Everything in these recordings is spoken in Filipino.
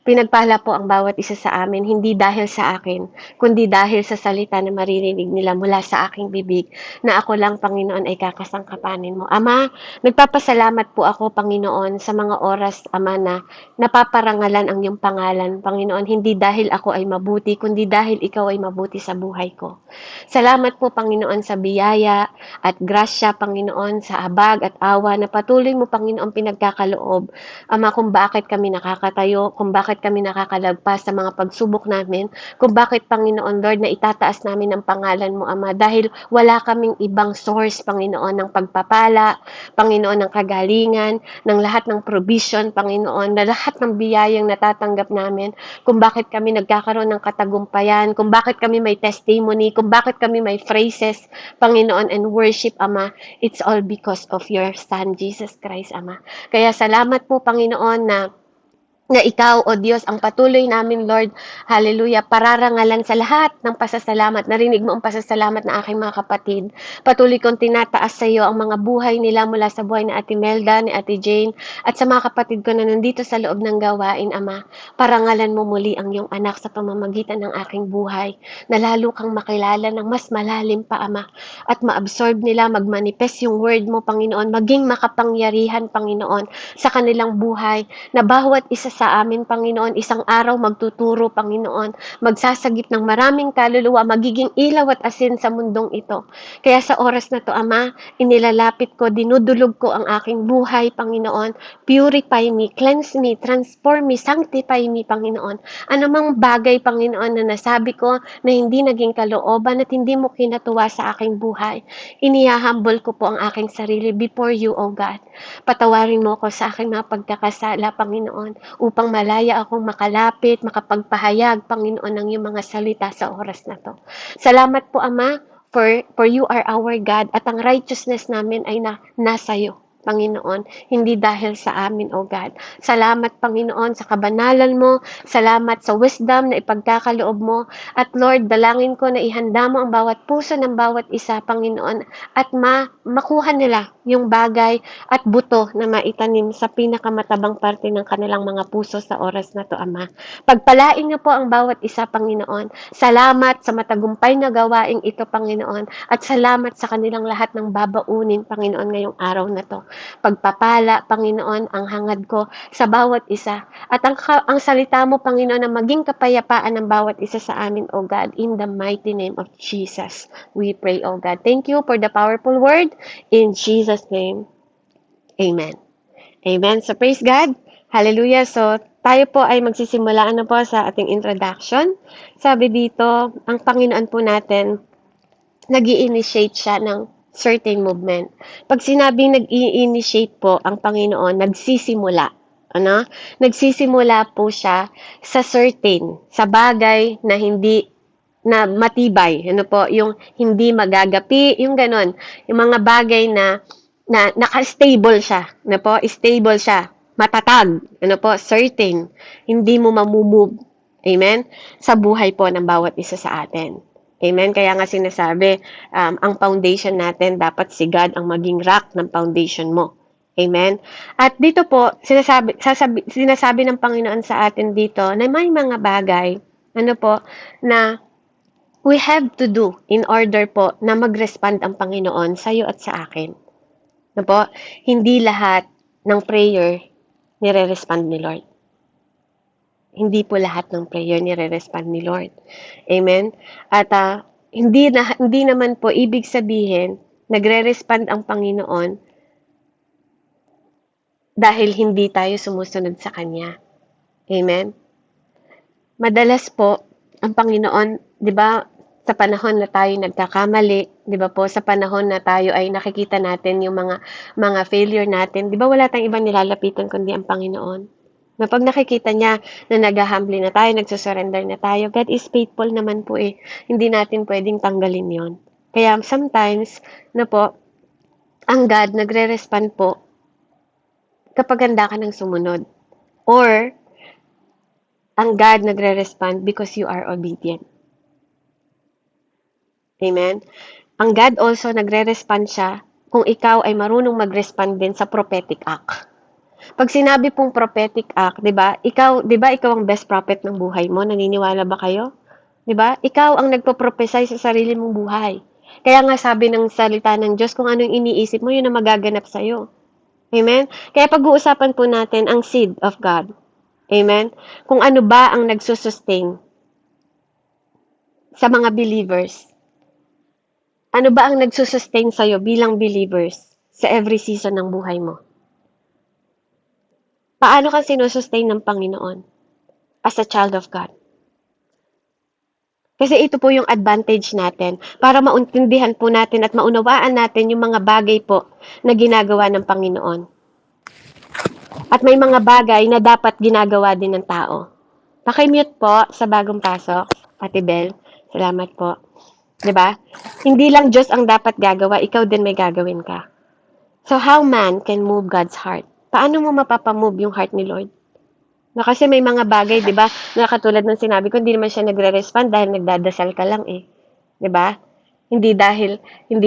Pinagpala po ang bawat isa sa amin, hindi dahil sa akin, kundi dahil sa salita na maririnig nila mula sa aking bibig, na ako lang, Panginoon, ay kakasangkapanin mo. Ama, nagpapasalamat po ako, Panginoon, sa mga oras, Ama, na napaparangalan ang iyong pangalan, Panginoon, hindi dahil ako ay mabuti, kundi dahil ikaw ay mabuti sa buhay ko. Salamat po, Panginoon, sa biyaya at grasya, Panginoon, sa habag at awa na patuloy mo, Panginoon, pinagkakaloob, Ama, kung bakit kami nakakatayo, kung bakit kami nakakalagpas sa mga pagsubok namin, kung bakit, Panginoon Lord, na itataas namin ang pangalan mo, Ama, dahil wala kaming ibang source, Panginoon, ng pagpapala, Panginoon, ng kagalingan, ng lahat ng provision, Panginoon, na lahat ng biyayang natatanggap namin, kung bakit kami nagkakaroon ng katagumpayan, kung bakit kami may testimony, kung bakit kami may phrases, Panginoon, and worship, Ama, it's all because of your Son, Jesus Christ, Ama. Kaya salamat po, Panginoon, na ikaw, O Diyos, ang patuloy namin, Lord, hallelujah, pararangalan sa lahat ng pasasalamat. Narinig mo ang pasasalamat ng aking mga kapatid. Patuloy kong tinataas sa iyo ang mga buhay nila mula sa buhay ni Ate Melda, ni Ate Jane, at sa mga kapatid ko na nandito sa loob ng gawain, Ama. Parangalan mo muli ang iyong anak sa pamamagitan ng aking buhay, na lalo kang makilala ng mas malalim pa, Ama, at ma-absorb nila, mag-manifest yung word mo, Panginoon, maging makapangyarihan, Panginoon, sa kanilang buhay, na bawat isa sa amin, Panginoon, isang araw magtuturo, Panginoon, magsasagip ng maraming kaluluwa, magiging ilaw at asin sa mundong ito. Kaya sa oras na to, Ama, inilalapit ko, dinudulog ko ang aking buhay, Panginoon. Purify me, cleanse me, transform me, sanctify me, Panginoon. Anumang bagay, Panginoon, na nasabi ko na hindi naging kalooban at hindi mo kinatuwa sa aking buhay, inihahambol ko po ang aking sarili before you, O God. Patawarin mo ako sa aking mga pagkakasala, Panginoon, upang malaya akong makalapit, makapagpahayag, Panginoon, ng iyong mga salita sa oras na to. Salamat po, Ama, for you are our God, at ang righteousness namin ay nasa iyo, Panginoon, hindi dahil sa amin, O God. Salamat, Panginoon, sa kabanalan mo. Salamat sa wisdom na ipagkakaloob mo. At Lord, dalangin ko na ihanda mo ang bawat puso ng bawat isa, Panginoon, at makuha nila yung bagay at buto na maitanim sa pinakamatabang parte ng kanilang mga puso sa oras na to, Ama. Pagpalain niyo po ang bawat isa, Panginoon. Salamat sa matagumpay na gawaing ito, Panginoon, at salamat sa kanilang lahat ng babaunin, Panginoon, ngayong araw na to. Pagpapala, Panginoon, ang hangad ko sa bawat isa, at ang salita mo, Panginoon, na maging kapayapaan ng bawat isa sa amin, O God, in the mighty name of Jesus, we pray, O God. Thank you for the powerful word, in Jesus' name. Amen. Amen. So, praise God. Hallelujah. So, tayo po ay magsisimula po sa ating introduction. Sabi dito, ang Panginoon po natin, nag-i-initiate siya ng certain movement. Pag sinabing nag-i-initiate po ang Panginoon, nagsisimula. Ano? Nagsisimula po siya sa certain, sa bagay na hindi na matibay, ano po, yung hindi magagapi, yung ganon, yung mga bagay na naka-stable siya, ano po, stable siya, matatag, ano po, certain, hindi mo mamumove, amen, sa buhay po ng bawat isa sa atin. Amen? Kaya nga sinasabi, ang foundation natin, dapat si God ang maging rock ng foundation mo. Amen? At dito po, sinasabi ng Panginoon sa atin dito na may mga bagay, ano po, na we have to do in order po na mag-respond ang Panginoon sa iyo at sa akin. Ano po? Hindi lahat ng prayer nire-respond ni Lord. Hindi po lahat ng prayer nire-respond ni Lord. Amen? At hindi naman po ibig sabihin nagre-respond ang Panginoon dahil hindi tayo sumusunod sa Kanya. Amen? Madalas po, ang Panginoon, di ba, sa panahon na tayo nagkakamali, di ba po, sa panahon na tayo ay nakikita natin yung mga failure natin, di ba wala tayong ibang nilalapitan kundi ang Panginoon? Na pag nakikita niya na nag-humbly na tayo, nagsusurrender na tayo, God is faithful naman po eh. Hindi natin pwedeng tanggalin yon. Kaya sometimes, na po, ang God nagre-respond po kapag handa ka ng sumunod. Or, ang God nagre-respond because you are obedient. Amen? Ang God also nagre-respond siya kung ikaw ay marunong mag-respond din sa prophetic act. Pag sinabi pong prophetic act, 'di ba? Ikaw, 'di ba, ikaw ang best prophet ng buhay mo? Naniniwala ba kayo? 'Di ba? Ikaw ang nagpo-prophesy sa sarili mong buhay. Kaya nga sabi ng salita ng Diyos, kung anong iniisip mo, yun ang magaganap sa iyo. Amen? Kaya pag-uusapan po natin ang seed of God. Amen? Kung ano ba ang nagsusustain sa mga believers. Ano ba ang nagsusustain sa'yo bilang believers sa every season ng buhay mo? Paano ka sinusustain ng Panginoon as a child of God? Kasi ito po yung advantage natin para mauntindihan po natin at maunawaan natin yung mga bagay po na ginagawa ng Panginoon. At may mga bagay na dapat ginagawa din ng tao. Pakimute po sa bagong pasok, Ate Bel. Salamat po. 'Di ba? Hindi lang Diyos ang dapat gagawa, ikaw din may gagawin ka. So how man can move God's heart? Paano mo mapapamove yung heart ni Lord? Na kasi may mga bagay, 'di ba? Na katulad ng sinabi ko, hindi naman siya nagre-respond dahil nagdadasal ka lang eh. 'Di ba? Hindi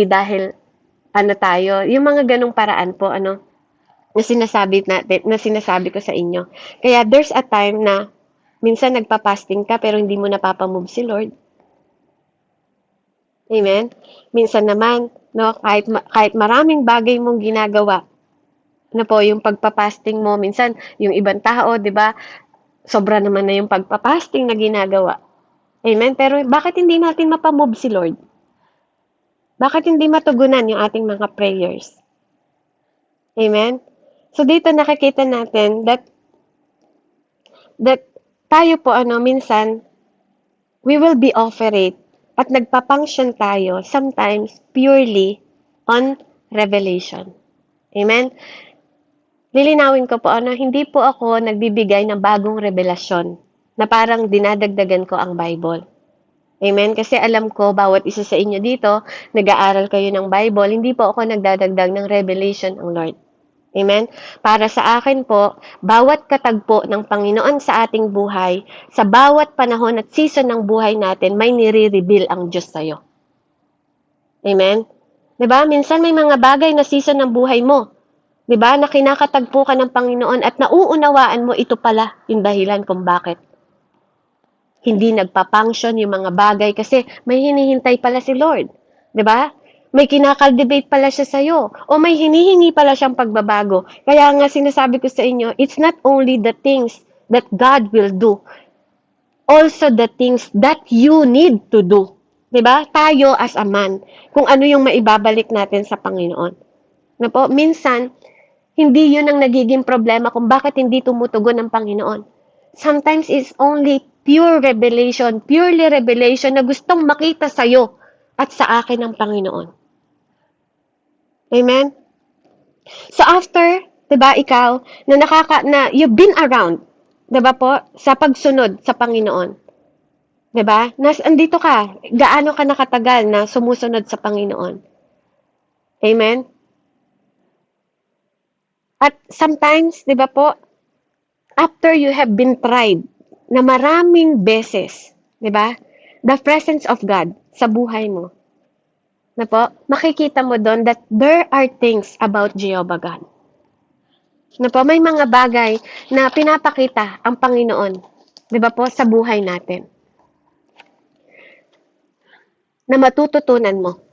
dahil ano tayo, yung mga ganung paraan po na sinasabi natin, na sinasabi ko sa inyo. Kaya there's a time na minsan nagpa-fasting ka pero hindi mo napapamove si Lord. Amen? Minsan naman, no, kahit maraming bagay mong ginagawa, na po yung pagpa-fasting mo, minsan yung ibang tao, 'di ba? Sobra naman na yung pagpa-fasting na ginagawa. Amen? Pero bakit hindi natin mapamove si Lord? Bakit hindi matugunan yung ating mga prayers? Amen? So dito nakikita natin that tayo po minsan we will be offered at nagpa-function tayo sometimes purely on revelation. Amen? Lilinawin ko po, hindi po ako nagbibigay ng bagong revelasyon na parang dinadagdagan ko ang Bible. Amen? Kasi alam ko, bawat isa sa inyo dito, nag-aaral kayo ng Bible, hindi po ako nagdadagdag ng revelation ang Lord. Amen? Para sa akin po, bawat katagpo ng Panginoon sa ating buhay, sa bawat panahon at season ng buhay natin, may nire-reveal ang Diyos sa'yo. Amen? 'Di ba? Minsan may mga bagay na season ng buhay mo, 'di ba, na kinakatagpo ka ng Panginoon at nauunawaan mo ito pala yung dahilan kung bakit hindi nagpa-function yung mga bagay kasi may hinihintay pala si Lord. 'Di ba? May kinakaltivate pala siya sa'yo o may hinihingi pala siyang pagbabago. Kaya nga sinasabi ko sa inyo, it's not only the things that God will do, also the things that you need to do. 'Di ba? Tayo as a man, kung ano yung maibabalik natin sa Panginoon. Na po, minsan, hindi yun ang nagiging problema kung bakit hindi tumutugon ng Panginoon. Sometimes it's only purely revelation na gustong makita sa'yo at sa akin ng Panginoon. Amen? So after, 'di ba, ikaw na you've been around, 'di ba po, sa pagsunod sa Panginoon. 'Di ba? Andito ka, gaano ka nakatagal na sumusunod sa Panginoon? Amen? At sometimes, 'di ba po, after you have been tried na maraming beses, 'di ba? The presence of God sa buhay mo. Na po, makikita mo doon that there are things about Jehovah God. Na po, may mga bagay na pinapakita ang Panginoon, 'di ba po, sa buhay natin. Na matututunan mo.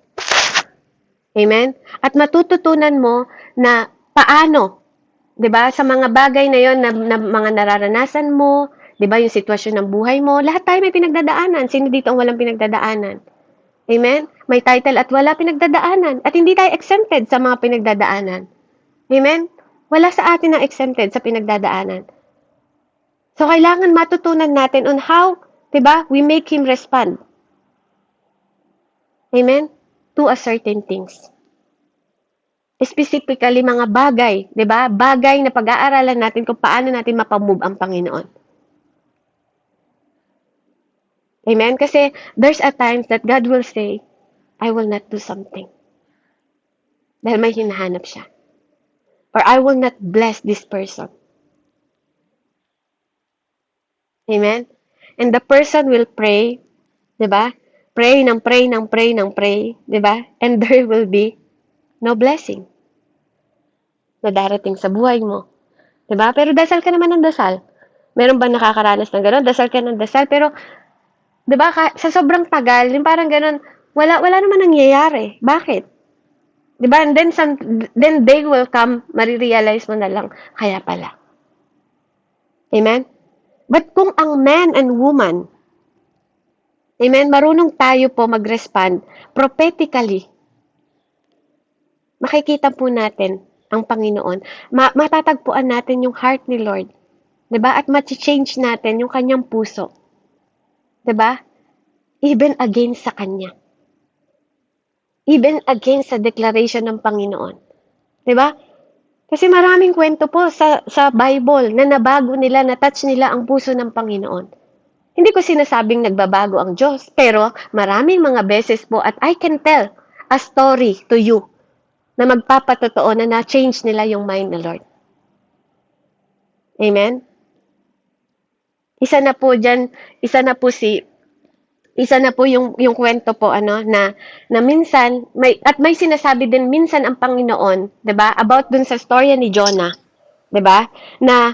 Amen? At matututunan mo na paano, 'di ba, sa mga bagay na 'yon na mga nararanasan mo, 'di ba, yung sitwasyon ng buhay mo, lahat tayo may pinagdadaanan. Sino dito ang walang pinagdadaanan? Amen? May title at wala pinagdadaanan. At hindi tayo exempted sa mga pinagdadaanan. Amen? Wala sa atin ang exempted sa pinagdadaanan. So, kailangan matutunan natin on how, 'di ba, we make Him respond. Amen? To a certain things. Specifically, mga bagay, 'di ba? Bagay na pag-aaralan natin kung paano natin mapamove ang Panginoon. Amen? Kasi there's a times that God will say, I will not do something. Dahil may hinahanap siya. Or I will not bless this person. Amen? And the person will pray, 'di ba? Pray, 'di ba? And there will be no blessing na darating sa buhay mo. 'Di ba? Pero dasal ka naman ng dasal. Meron ba nakakaranas ng gano'n? Dasal ka ng dasal, pero 'di ba sa sobrang tagal, yung parang gano'n, wala naman nangyayari. Bakit? 'Di ba? And then they will come, marirealize mo na lang, kaya pala. Amen? But kung ang man and woman, amen, marunong tayo po mag-respond prophetically, makikita po natin ang Panginoon. Matatagpuan natin yung heart ni Lord. 'Di ba? At ma-change natin yung kanyang puso. 'Di ba? Even against sa kanya. Even against sa declaration ng Panginoon. 'Di ba? Kasi maraming kwento po sa Bible na nabago nila, na-touch nila ang puso ng Panginoon. Hindi ko sinasabing nagbabago ang Diyos, pero maraming mga beses po, at I can tell a story to you na magpapatotoo na na-change nila yung mind ni Lord. Amen? Isa na po yung kwento po na minsan may sinasabi din minsan ang Panginoon, 'di ba? About dun sa storya ni Jonah, 'di ba? Na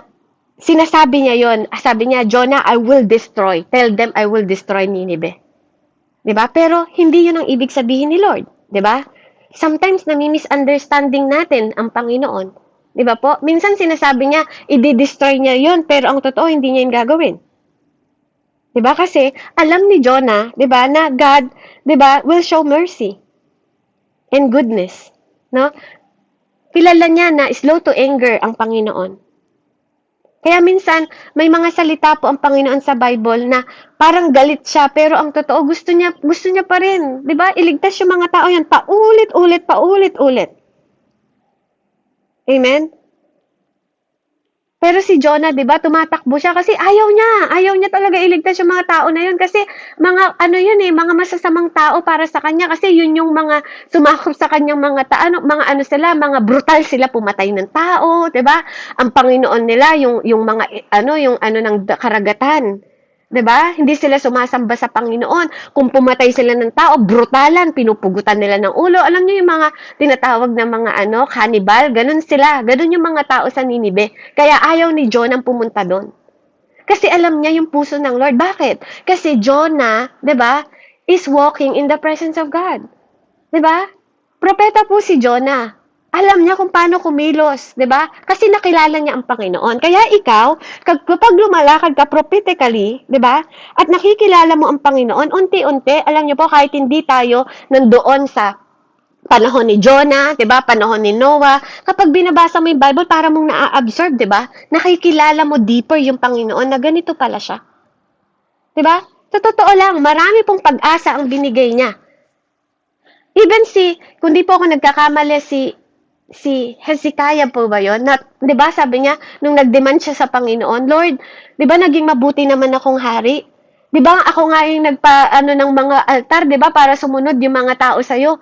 sinasabi niya 'yon. Sabi niya, Jonah, I will destroy. Tell them I will destroy Nineveh. 'Di ba? Pero hindi 'yun ang ibig sabihin ni Lord, 'di ba? Sometimes nami-misunderstanding natin ang Panginoon. 'Di ba po? Minsan sinasabi niya, i-destroy niya 'yon, pero ang totoo hindi niya 'yung gagawin. 'Di ba? Kasi alam ni Jonah, 'di ba, na God, 'di ba, will show mercy and goodness, no? Kilala niya na slow to anger ang Panginoon. Kaya minsan may mga salita po ang Panginoon sa Bible na parang galit siya, pero ang totoo gusto niya pa rin, 'di ba? Iligtas yung mga tao yan paulit-ulit. Amen. Pero si Jonah, 'di ba, tumatakbo siya kasi ayaw niya talaga iligtas yung mga tao na yun kasi mga masasamang tao para sa kanya kasi yun yung mga sumakop sa kanyang mga sila, mga brutal sila pumatay ng tao, 'di ba? Ang Panginoon nila yung mga ng karagatan. 'Di ba? Hindi sila sumasamba sa Panginoon. Kung pumatay sila ng tao, brutalan, pinupugutan nila ng ulo. Alam niyo yung mga tinatawag na mga cannibal, ganun sila. Ganun yung mga tao sa Ninive. Kaya ayaw ni Jonah pumunta doon. Kasi alam niya yung puso ng Lord. Bakit? Kasi Jonah, 'di ba, is walking in the presence of God. 'Di ba? Propeta po si Jonah. Alam niya kung paano kumilos, 'di ba? Kasi nakilala niya ang Panginoon. Kaya ikaw, kapag lumalakad ka prophetically, 'di ba? At nakikilala mo ang Panginoon, unti-unti, alam niyo po, kahit hindi tayo nandoon sa panahon ni Jonah, 'di ba? Panahon ni Noah, kapag binabasa mo yung Bible, para mong naa-absorb, 'di ba? Nakikilala mo deeper yung Panginoon na ganito pala siya. 'Di ba? Sa totoo lang, marami pong pag-asa ang binigay niya. Even kung di po ako nagkakamali, si Hezekiah po ba yun? 'Di ba sabi niya, nung nag-demand siya sa Panginoon, Lord, 'di ba naging mabuti naman akong hari? 'Di ba ako nga yung ng mga altar, 'di ba, para sumunod yung mga tao sa iyo?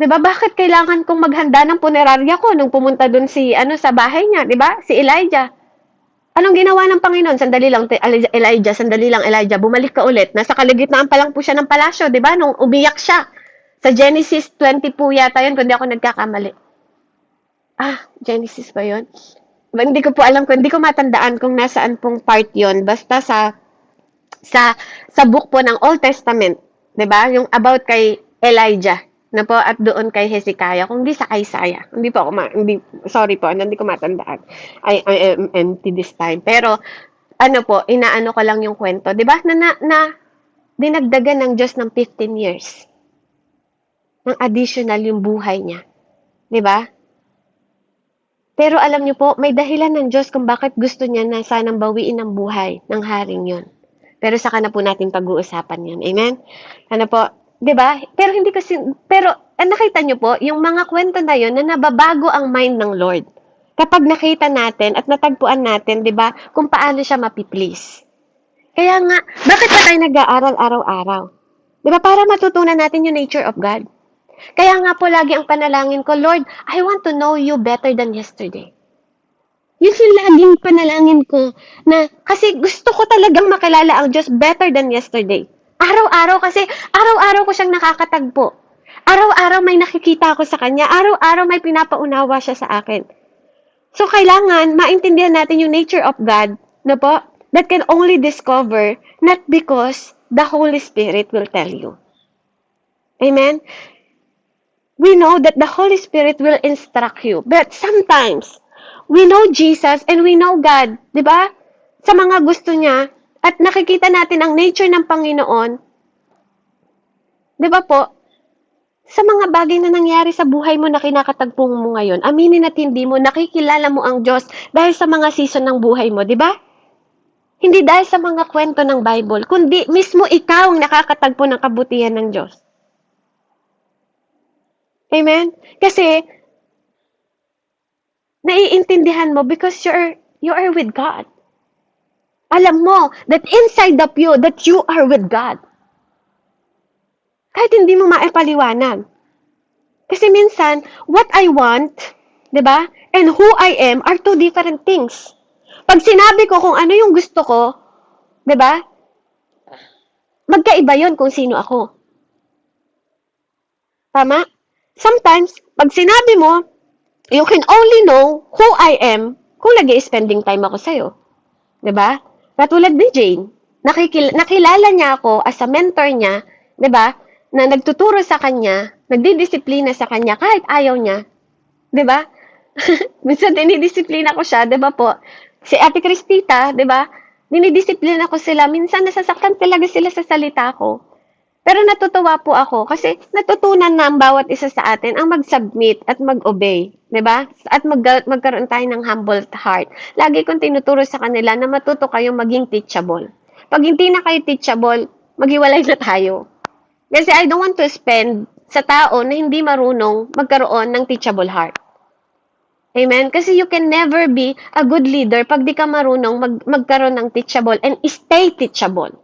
'Di ba, bakit kailangan kong maghanda ng punerarya ko nung pumunta doon sa bahay niya, 'di ba? Si Elijah. Anong ginawa ng Panginoon? Sandali lang Elijah, bumalik ka ulit. Nasa kalagitnaan pa lang po siya ng palasyo, 'di ba? Nung umiyak siya. Sa Genesis 20 po yata 'yun, kung di ako nagkakamali. Genesis ba yun? Hindi ko po alam, hindi ko matandaan kung nasaan pong part yon. Basta sa book po ng Old Testament, 'di ba? Yung about kay Elijah na po, at doon kay Hezekiah, kung di sa Isaiah. Hindi po ako sorry po, hindi ko matandaan. I am empty this time. Pero inaano ko lang yung kwento, 'di ba? Na dinagdagan ng Diyos ng 15 years. Ng additional yung buhay niya. 'Di ba? Pero alam niyo po, may dahilan ng Diyos kung bakit gusto niya na sanang bawiin ang buhay ng haring yon. Pero saka na po natin pag-uusapan yan. Amen? Po, 'di ba? Pero nakita niyo po, yung mga kwento na yon na nababago ang mind ng Lord. Kapag nakita natin at natagpuan natin, 'di ba, kung paano siya mapi-please. Kaya nga, bakit pa tayo nag-aaral araw-araw? 'Di ba, para matutunan natin yung nature of God. Kaya nga po lagi ang panalangin ko, Lord, I want to know you better than yesterday. Yun yung laging panalangin ko na kasi gusto ko talagang makilala ang Diyos better than yesterday. Araw-araw kasi araw-araw ko siyang nakakatagpo. Araw-araw may nakikita ako sa Kanya. Araw-araw may pinapaunawa siya sa akin. So, kailangan maintindihan natin yung nature of God, na po, that can only discover not because the Holy Spirit will tell you. Amen? We know that the Holy Spirit will instruct you. But sometimes, we know Jesus and we know God, di ba? Sa mga gusto niya, at nakikita natin ang nature ng Panginoon, di ba po? Sa mga bagay na nangyari sa buhay mo na kinakatagpo mo ngayon, aminin at hindi mo, nakikilala mo ang Diyos dahil sa mga season ng buhay mo, di ba? Hindi dahil sa mga kwento ng Bible, kundi mismo ikaw ang nakakatagpo ng kabutihan ng Diyos. Amen? Kasi, naiintindihan mo because you are with God. Alam mo that inside of you, that you are with God. Kahit hindi mo maipaliwanag. Kasi minsan, what I want, di ba, and who I am are two different things. Pag sinabi ko kung ano yung gusto ko, di ba, magkaiba yon kung sino ako. Tama? Sometimes, pag sinabi mo, you can only know who I am kung nag-i-spending time ako sa'yo. Diba? Katulad ni Jane, nakilala niya ako as a mentor niya, diba? Na nagtuturo sa kanya, nagdidisiplina sa kanya kahit ayaw niya. Diba? Minsan dinidisiplina ko siya, diba po? Si Ate Cristita, diba? Dinidisiplina ko sila. Minsan nasasaktan talaga sila sa salita ko. Pero natutuwa po ako kasi natutunan na ang bawat isa sa atin ang mag-submit at mag-obey, 'di ba? At magkaroon tayo ng humble heart. Lagi kong tinuturo sa kanila na matuto kayong maging teachable. Pag hindi na kayo teachable, maghiwalay na tayo. Kasi I don't want to spend sa tao na hindi marunong magkaroon ng teachable heart. Amen? Kasi you can never be a good leader pag di ka marunong magkaroon ng teachable and stay teachable.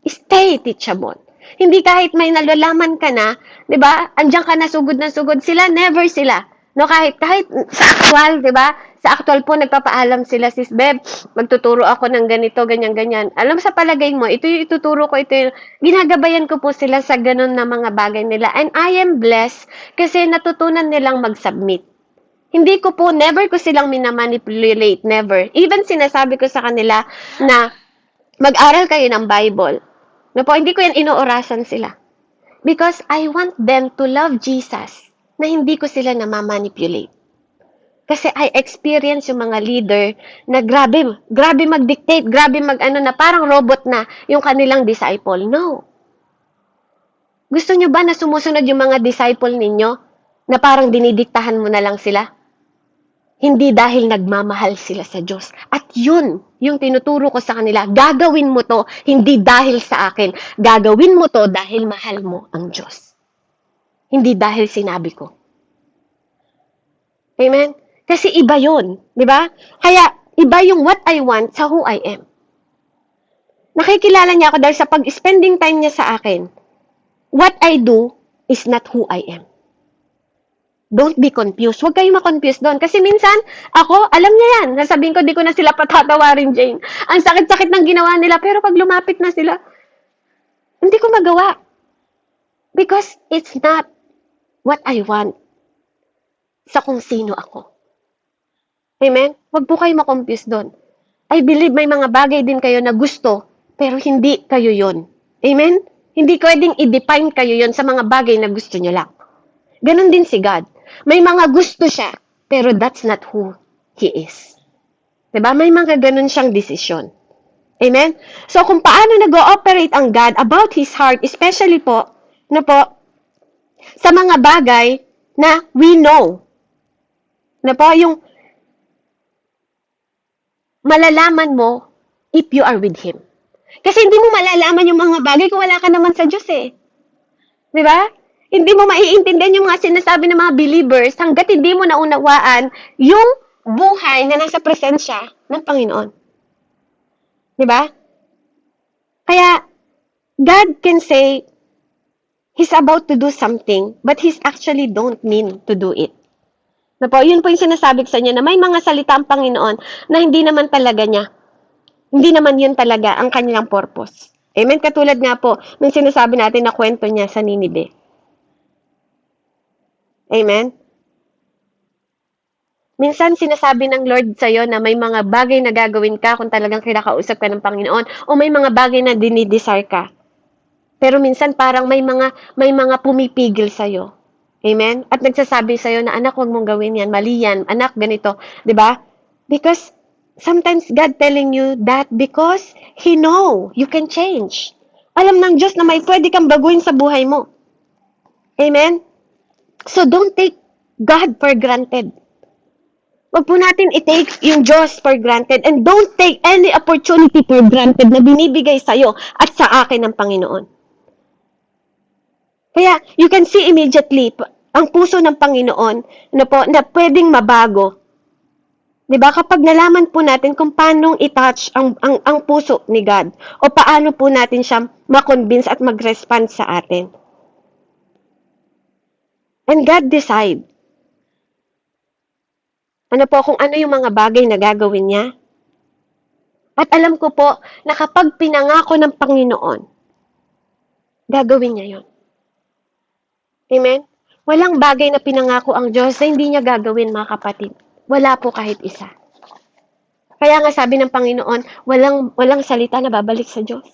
Stay teachable. Hindi kahit may nalalaman ka na, 'di ba? Andiyan ka na sugod na sugod sila, never sila. No, kahit sa actual, 'di ba? Sa actual po nagpapaalam sila, sis Beb, magtuturo ako ng ganito, ganyan ganyan. Alam sa palagay mo, ito yung ituturo ko, ito yung ginagabayan ko po sila sa ganun na mga bagay nila. And I am blessed kasi natutunan nilang mag-submit. Hindi ko po, never ko silang minamanipulate, never. Even sinasabi ko sa kanila na mag-aral kayo ng Bible. No po, hindi ko yan inoorasan sila. Because I want them to love Jesus na hindi ko sila namamanipulate. Kasi I experience yung mga leader na grabe mag-dictate, grabe mag-ano na parang robot na yung kanilang disciple. No. Gusto nyo ba na sumusunod yung mga disciple ninyo na parang dinidiktahan mo na lang sila? Hindi dahil nagmamahal sila sa Diyos. At yun, yung tinuturo ko sa kanila, gagawin mo to hindi dahil sa akin. Gagawin mo to dahil mahal mo ang Diyos. Hindi dahil sinabi ko. Amen? Kasi iba yun. Di ba? Kaya, iba yung what I want sa who I am. Nakikilala niya ako dahil sa pag-spending time niya sa akin. What I do is not who I am. Don't be confused. Huwag kayong ma-confuse doon. Kasi minsan, ako, alam niya yan. Nasabihin ko, di ko na sila patatawarin, Jane. Ang sakit-sakit ng ginawa nila. Pero pag lumapit na sila, hindi ko magawa. Because it's not what I want sa kung sino ako. Amen? Huwag po kayo ma-confuse doon. I believe may mga bagay din kayo na gusto, pero hindi kayo yon. Amen? Hindi pwedeng i-define kayo yon sa mga bagay na gusto nyo lang. Ganon din si God. May mga gusto siya, pero that's not who He is. Diba? May mga ganon siyang desisyon. Amen? So, kung paano nag-ooperate ang God about His heart, especially po, sa mga bagay na we know. Yung malalaman mo if you are with Him. Kasi hindi mo malalaman yung mga bagay kung wala ka naman sa Diyos eh. Diba? Hindi mo maiintindihan yung mga sinasabi ng mga believers hanggat hindi mo naunawaan yung buhay na nasa presensya ng Panginoon. Diba? Kaya, God can say, He's about to do something, but He's actually don't mean to do it. Yun po yung sinasabi ko sa inyo na may mga salita ang Panginoon na hindi naman talaga niya. Hindi naman yun talaga ang kanilang purpose. Amen? Katulad nga po, nung sinasabi natin na kwento niya sa Ninibe. Amen? Minsan sinasabi ng Lord sa'yo na may mga bagay na gagawin ka kung talagang kinakausap ka ng Panginoon o may mga bagay na dinidesire ka. Pero minsan parang may mga pumipigil sa'yo. Amen? At nagsasabi sa'yo na, anak, huwag mong gawin yan, mali yan, anak, ganito. 'Di ba? Because sometimes God telling you that because He know you can change. Alam ng Diyos na may pwede kang baguhin sa buhay mo. Amen? So don't take God for granted. Wag po natin i-take yung Diyos for granted and don't take any opportunity for granted na binibigay sa'yo at sa akin ng Panginoon. Kaya you can see immediately ang puso ng Panginoon na pwedeng mabago. 'Di ba? Kapag nalaman po natin kung paano i-touch ang puso ni God o paano po natin siya ma-convince at mag-respond sa atin. And God decide. Ano po kung ano yung mga bagay na gagawin niya? At alam ko po na kapag pinangako ng Panginoon, gagawin niya yon. Amen? Walang bagay na pinangako ang Diyos na hindi niya gagawin, mga kapatid. Wala po kahit isa. Kaya nga sabi ng Panginoon, walang salita na babalik sa Diyos.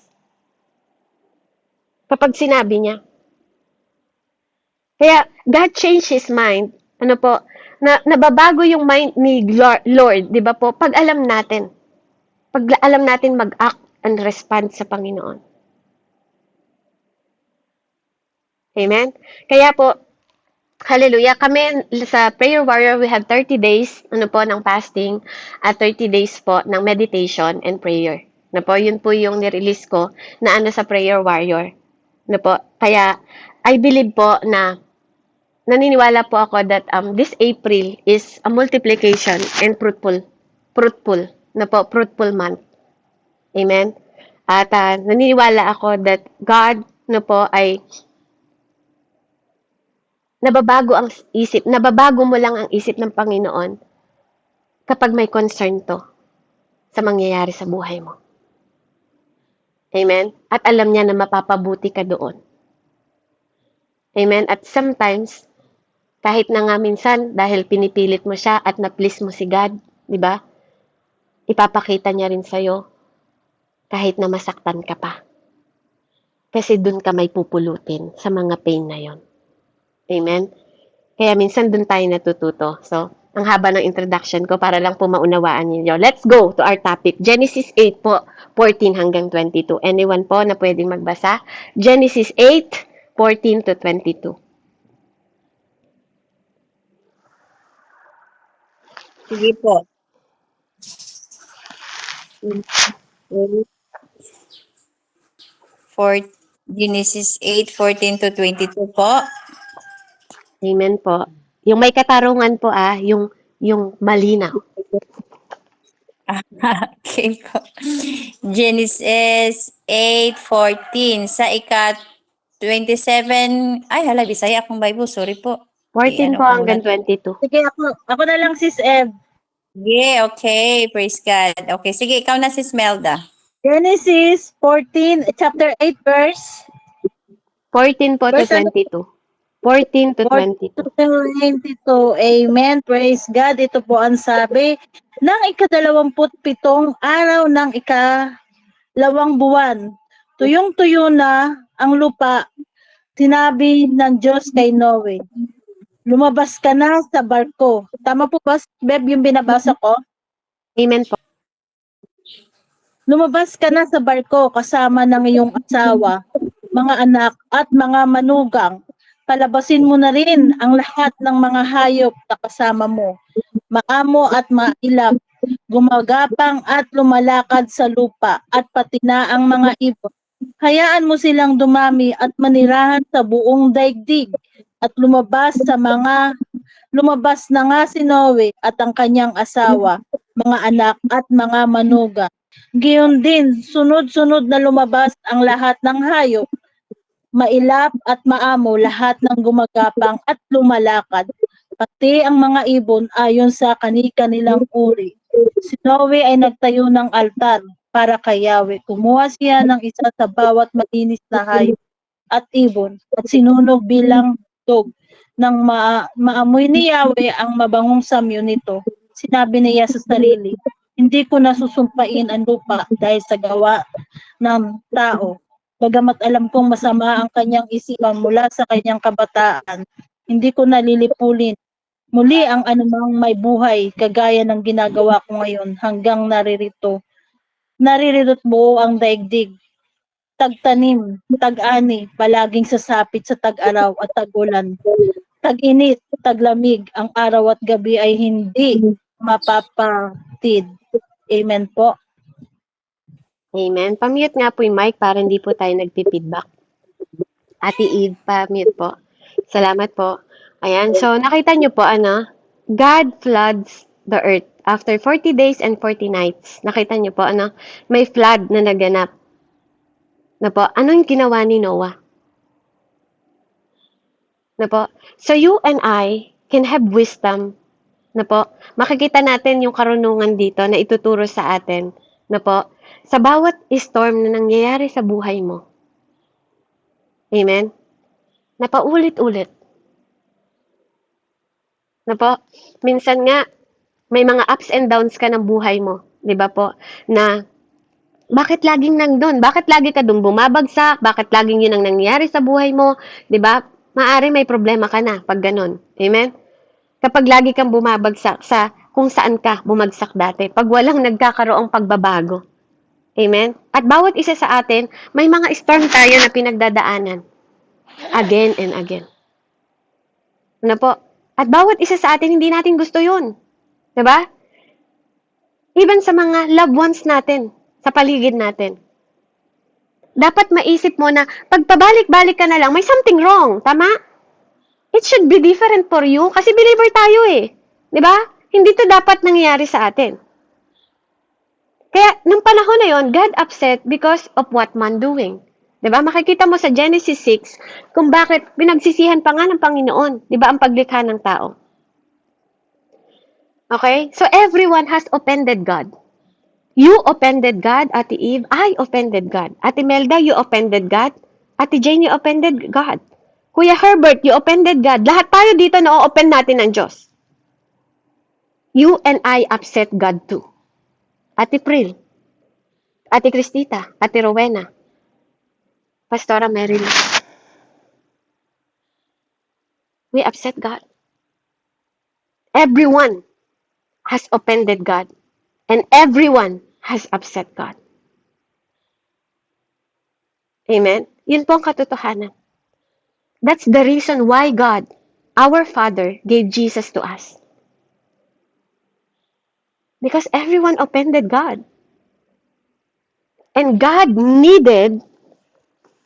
Kapag sinabi niya. Kaya God changed His mind. Ano po? Nababago yung mind ni Lord, di ba po? Pag alam natin mag-act and respond sa Panginoon. Amen? Kaya po, hallelujah, kami sa Prayer Warrior, we have 30 days ng fasting at 30 days po ng meditation and prayer. Yun po yung nirelease ko na sa Prayer Warrior. Kaya, I believe po na naniniwala po ako that this April is a multiplication and fruitful month. Amen? At naniniwala ako that God ay nababago mo lang ang isip ng Panginoon kapag may concern to sa mangyayari sa buhay mo. Amen? At alam niya na mapapabuti ka doon. Amen? At sometimes, kahit na nga minsan, dahil pinipilit mo siya at na-please mo si God, di ba? Ipapakita niya rin sa'yo kahit na masaktan ka pa. Kasi dun ka may pupulutin sa mga pain na yon. Amen? Kaya minsan dun tayo natututo. So, ang haba ng introduction ko para lang po maunawaan niyo. Let's go to our topic. Genesis 8 po, 14 hanggang 22. Anyone po na pwedeng magbasa? Genesis 8, 14 to 22. Sige po. For Genesis 8:14 to 22 po. Amen po. Yung may katarungan po yung malinaw. Okay po. Genesis 8:14 sa ika-27. Ay, hala, Bisaya akong Bible. Sorry po. 14 po hanggang 22. Sige, ako na lang, Sis Ev. Yeah, okay. Praise God. Okay, sige, ikaw na, Sis Melda. Genesis 14, chapter 8, verse 14 po to 22. 14 to 22. 22. Amen. Praise God. Ito po ang sabi ng ika-27 araw ng ika-2 buwan. Tuyong-tuyo na ang lupa. Sinabi ng Diyos kay Noe, lumabas ka na sa barko. Tama po ba, Beb, yung binabasa ko? Amen po. Lumabas ka na sa barko kasama ng iyong asawa, mga anak at mga manugang. Palabasin mo na rin ang lahat ng mga hayop na kasama mo, maamo at mailap, gumagapang at lumalakad sa lupa, at pati na ang mga ibon. Hayaan mo silang dumami at manirahan sa buong daigdig, at lumabas na nga si Noe at ang kanyang asawa, mga anak at mga manugang. Giyon din, sunod-sunod na lumabas ang lahat ng hayop, mailap at maamo, lahat ng gumagapang at lumalakad, pati ang mga ibon ayon sa kani-kanilang uri. Si Noe ay nagtayo ng altar para kay Yahweh. Kumuha siya ng isa sa bawat malinis na hayop at ibon at sinunog bilang tug. Nang maamoy ni Yahweh ang mabangong samyo nito, sinabi niya sa sarili, hindi ko nasusumpain ang lupa dahil sa gawa ng tao. Bagamat alam kong masama ang kanyang isipan mula sa kanyang kabataan, hindi ko nalilipulin muli ang anumang may buhay kagaya ng ginagawa ko ngayon hanggang naririto't buo ang daigdig. Tagtanim, tag-ani, palaging sasapit sa tag-araw at tag-ulan. Tag-init, taglamig, ang araw at gabi ay hindi mapapatid. Amen po. Amen. Pa-mute nga po yung mic para hindi po tayo nagpi-feedback. Ate Eve, pa-mute po. Salamat po. Ayan, so nakita nyo po, God floods the earth after 40 days and 40 nights. Nakita nyo po, may flood na naganap. Na po, ano yung ginawa ni Noah? Na po, so you and I can have wisdom. Na po, makikita natin yung karunungan dito na ituturo sa atin. Na po, sa bawat storm na nangyayari sa buhay mo. Amen? Na paulit-ulit. Na po, minsan nga, may mga ups and downs ka ng buhay mo. Di ba po? Na, bakit laging nandun? Bakit lagi ka dun bumabagsak? Bakit laging yun ang nangyayari sa buhay mo? Di ba? Maari may problema ka na pag ganun. Amen? Kapag lagi kang bumabagsak sa kung saan ka bumagsak dati. Pag walang nagkakaroong pagbabago. Amen? At bawat isa sa atin, may mga storm tayo na pinagdadaanan. Again and again. Ano po? At bawat isa sa atin, hindi natin gusto yun. Diba? Even sa mga loved ones natin, sa paligid natin. Dapat maisip mo na, pag pabalik-balik ka na lang, may something wrong. Tama? It should be different for you, kasi believer tayo eh. Diba? Hindi to dapat nangyayari sa atin. Kaya, nung panahon na yon, God upset because of what man doing. Diba? Makikita mo sa Genesis 6 kung bakit pinagsisihan pa nga ng Panginoon. Diba? Ang paglikha ng tao. Okay? So, everyone has offended God. You offended God, Ate Eve. I offended God. Ate Melda, you offended God. Ate Jane, you offended God. Kuya Herbert, you offended God. Lahat tayo dito na-offend natin ng Diyos. You and I upset God too. Ate Pril, Ate Cristita, Ate Rowena, Pastora Marilyn. We upset God. Everyone has offended God. And everyone has upset God. Amen? Yun po ang katotohanan. That's the reason why God, our Father, gave Jesus to us. Because everyone offended God. And God needed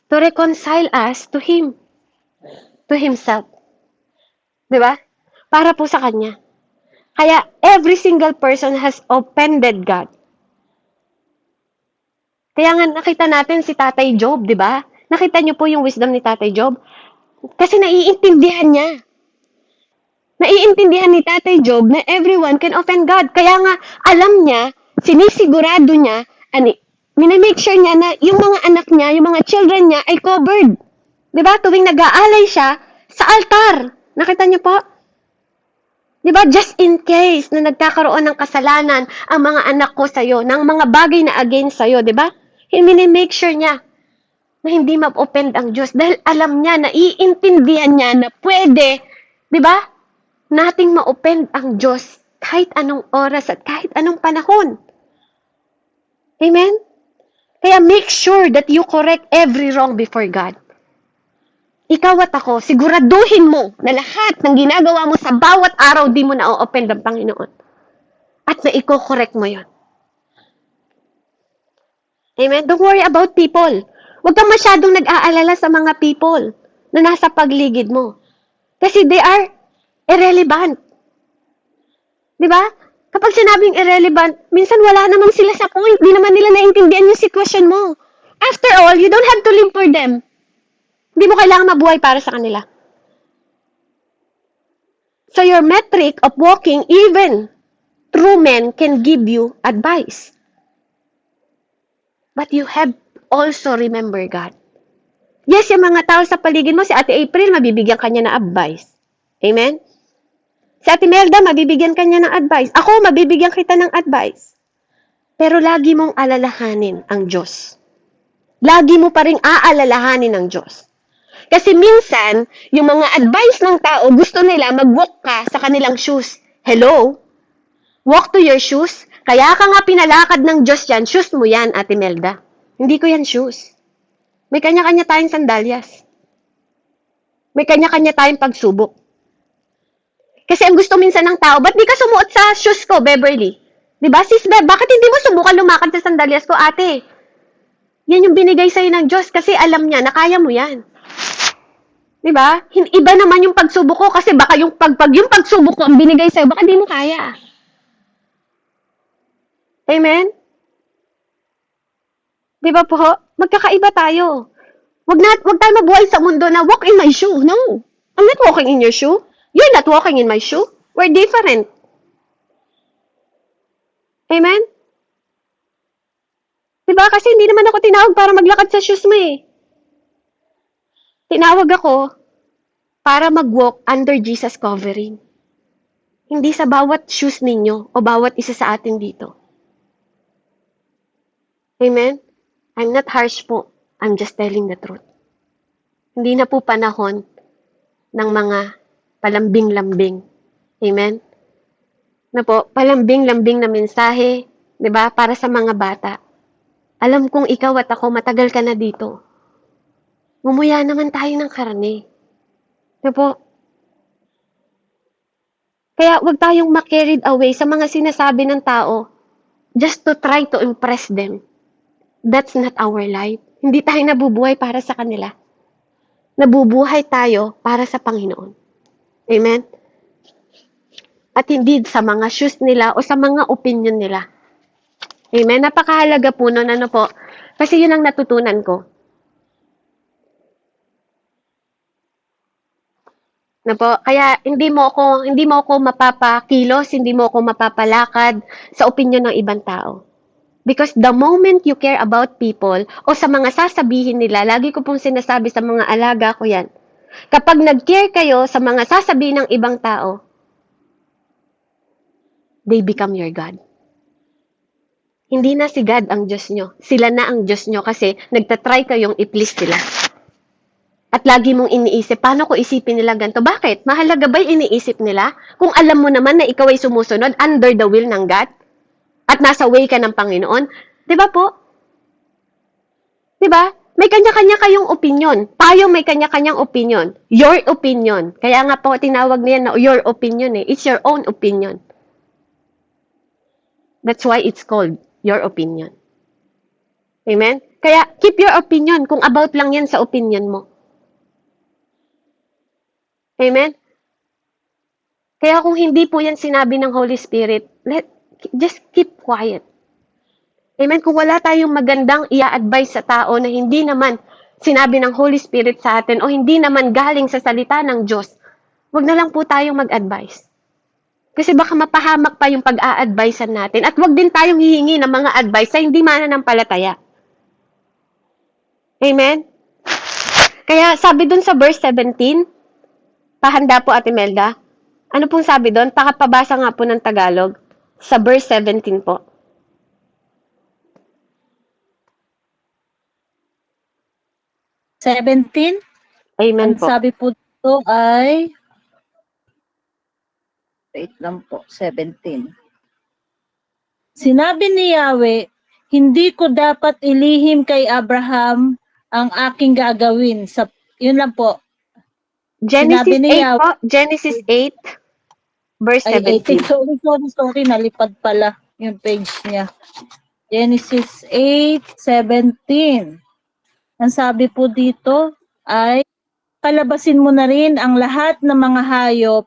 to reconcile us to Him. To Himself. Diba? Para po sa Kanya. Kaya every single person has offended God. Kaya nga nakita natin si Tatay Job, di ba? Nakita niyo po yung wisdom ni Tatay Job? Kasi naiintindihan niya. Naiintindihan ni Tatay Job na everyone can offend God. Kaya nga alam niya, sinisigurado niya, minamake sure niya na yung mga anak niya, yung mga children niya ay covered. Di ba? Tuwing nag-aalay siya sa altar. Nakita niyo po? Di ba? Just in case na nagkakaroon ng kasalanan ang mga anak ko sa'yo, ng mga bagay na against sa'yo, di ba? Minimake sure niya na hindi ma-offend ang Diyos dahil alam niya, naiintindihan niya na pwede, di ba? Nating ma-offend ang Diyos kahit anong oras at kahit anong panahon. Amen? Kaya make sure that you correct every wrong before God. Ikaw at ako, siguraduhin mo na lahat ng ginagawa mo sa bawat araw di mo na-offend ang Panginoon. At na i-correct mo yon. Amen? Don't worry about people. Huwag kang masyadong nag-aalala sa mga people na nasa pagligid mo. Kasi they are irrelevant. Di ba? Kapag sinabing irrelevant, minsan wala naman sila sa point. Di naman nila naintindihan yung sitwasyon mo. After all, you don't have to live for them. Hindi mo kailangan mabuhay para sa kanila. So your metric of walking, even true men can give you advice. But you have also remember God. Yes, yung mga tao sa paligid mo, si Ate April, mabibigyan kanya na advice. Amen? Si Ate Melda, mabibigyan ka niya ng advice. Ako, mabibigyan kita ng advice. Pero lagi mong alalahanin ang Diyos. Lagi mo pa rin aalalahanin ang Diyos. Kasi minsan, yung mga advice ng tao, gusto nila mag-walk ka sa kanilang shoes. Hello? Walk to your shoes. Kaya ka nga pinalakad ng Diyos yan, shoes mo yan, Ate Melda. Hindi ko yan shoes. May kanya-kanya tayong sandalyas. May kanya-kanya tayong pagsubok. Kasi ang gusto minsan ng tao, ba't di ka sumuot sa shoes ko, Beverly? Diba, sis Bev, bakit hindi mo subukan lumakad sa sandalyas ko, ate? Yan yung binigay sa'yo ng Diyos kasi alam niya na kaya mo yan. Diba? Iba naman yung pagsubok ko kasi baka yung yung pagsubok ko ang binigay sa'yo, baka di mo kaya. Amen? Diba po? Magkakaiba tayo. Wag tayo mabuhay sa mundo na walk in my shoe. No. I'm not walking in your shoe. You're not walking in my shoe. We're different. Amen? Diba? Kasi hindi naman ako tinawag para maglakad sa shoes mo eh. Tinawag ako para mag-walk under Jesus covering. Hindi sa bawat shoes ninyo o bawat isa sa atin dito. Amen? I'm not harsh po. I'm just telling the truth. Hindi na po panahon ng mga palambing-lambing. Amen? Na po, palambing-lambing na mensahe, 'di ba? Para sa mga bata. Alam kong ikaw at ako matagal ka na dito. Mumuya naman tayo ng karne. 'Di po? Kaya wag tayong ma-carried away sa mga sinasabi ng tao just to try to impress them. That's not our life. Hindi tayo nabubuhay para sa kanila. Nabubuhay tayo para sa Panginoon. Amen? At hindi sa mga shoes nila o sa mga opinion nila. Amen? Napakahalaga po nun, ano po? Kasi yun ang natutunan ko. Na po, kaya hindi mo ako mapapakilos, hindi mo ako mapapalakad sa opinion ng ibang tao. Because the moment you care about people o sa mga sasabihin nila, lagi ko pong sinasabi sa mga alaga ko yan, kapag nag-care kayo sa mga sasabihin ng ibang tao, they become your God. Hindi na si God ang Diyos nyo. Sila na ang Diyos nyo kasi nagtatry kayong i-please sila. At lagi mong iniisip, paano ko isipin nila ganito? Bakit? Mahalaga ba yung iniisip nila? Kung alam mo naman na ikaw ay sumusunod under the will ng God at nasa way ka ng Panginoon, di ba po? Di ba? May kanya-kanya kayong opinion. Tayo may kanya-kanyang opinion. Your opinion. Kaya nga po tinawag niya na your opinion eh. It's your own opinion. That's why it's called your opinion. Amen? Kaya keep your opinion kung about lang yan sa opinion mo. Amen? Kaya kung hindi po yan sinabi ng Holy Spirit, just keep quiet. Amen? Kung wala tayong magandang i-advise sa tao na hindi naman sinabi ng Holy Spirit sa atin o hindi naman galing sa salita ng Diyos, wag na lang po tayong mag-advise. Kasi baka mapahamak pa yung pag-a-advisean natin. At wag din tayong hihingi ng mga advice sa hindi mananampalataya. Amen? Kaya sabi dun sa verse 17, pahanda po Ate Melda, ano pong sabi dun? Pakapabasa nga po ng Tagalog sa verse 17 po. Seventeen. Amen Ang po. sabi po dito ay, wait lang po, 17. Sinabi ni Yahweh, hindi ko dapat ilihim kay Abraham ang aking gagawin. Yun lang po. Genesis Sinabi ni 8 po. Genesis 8, verse Ay, 17. sorry, nalipad pala yung page niya. Genesis 8:17. Ang sabi po dito ay, palabasin mo na rin ang lahat ng mga hayop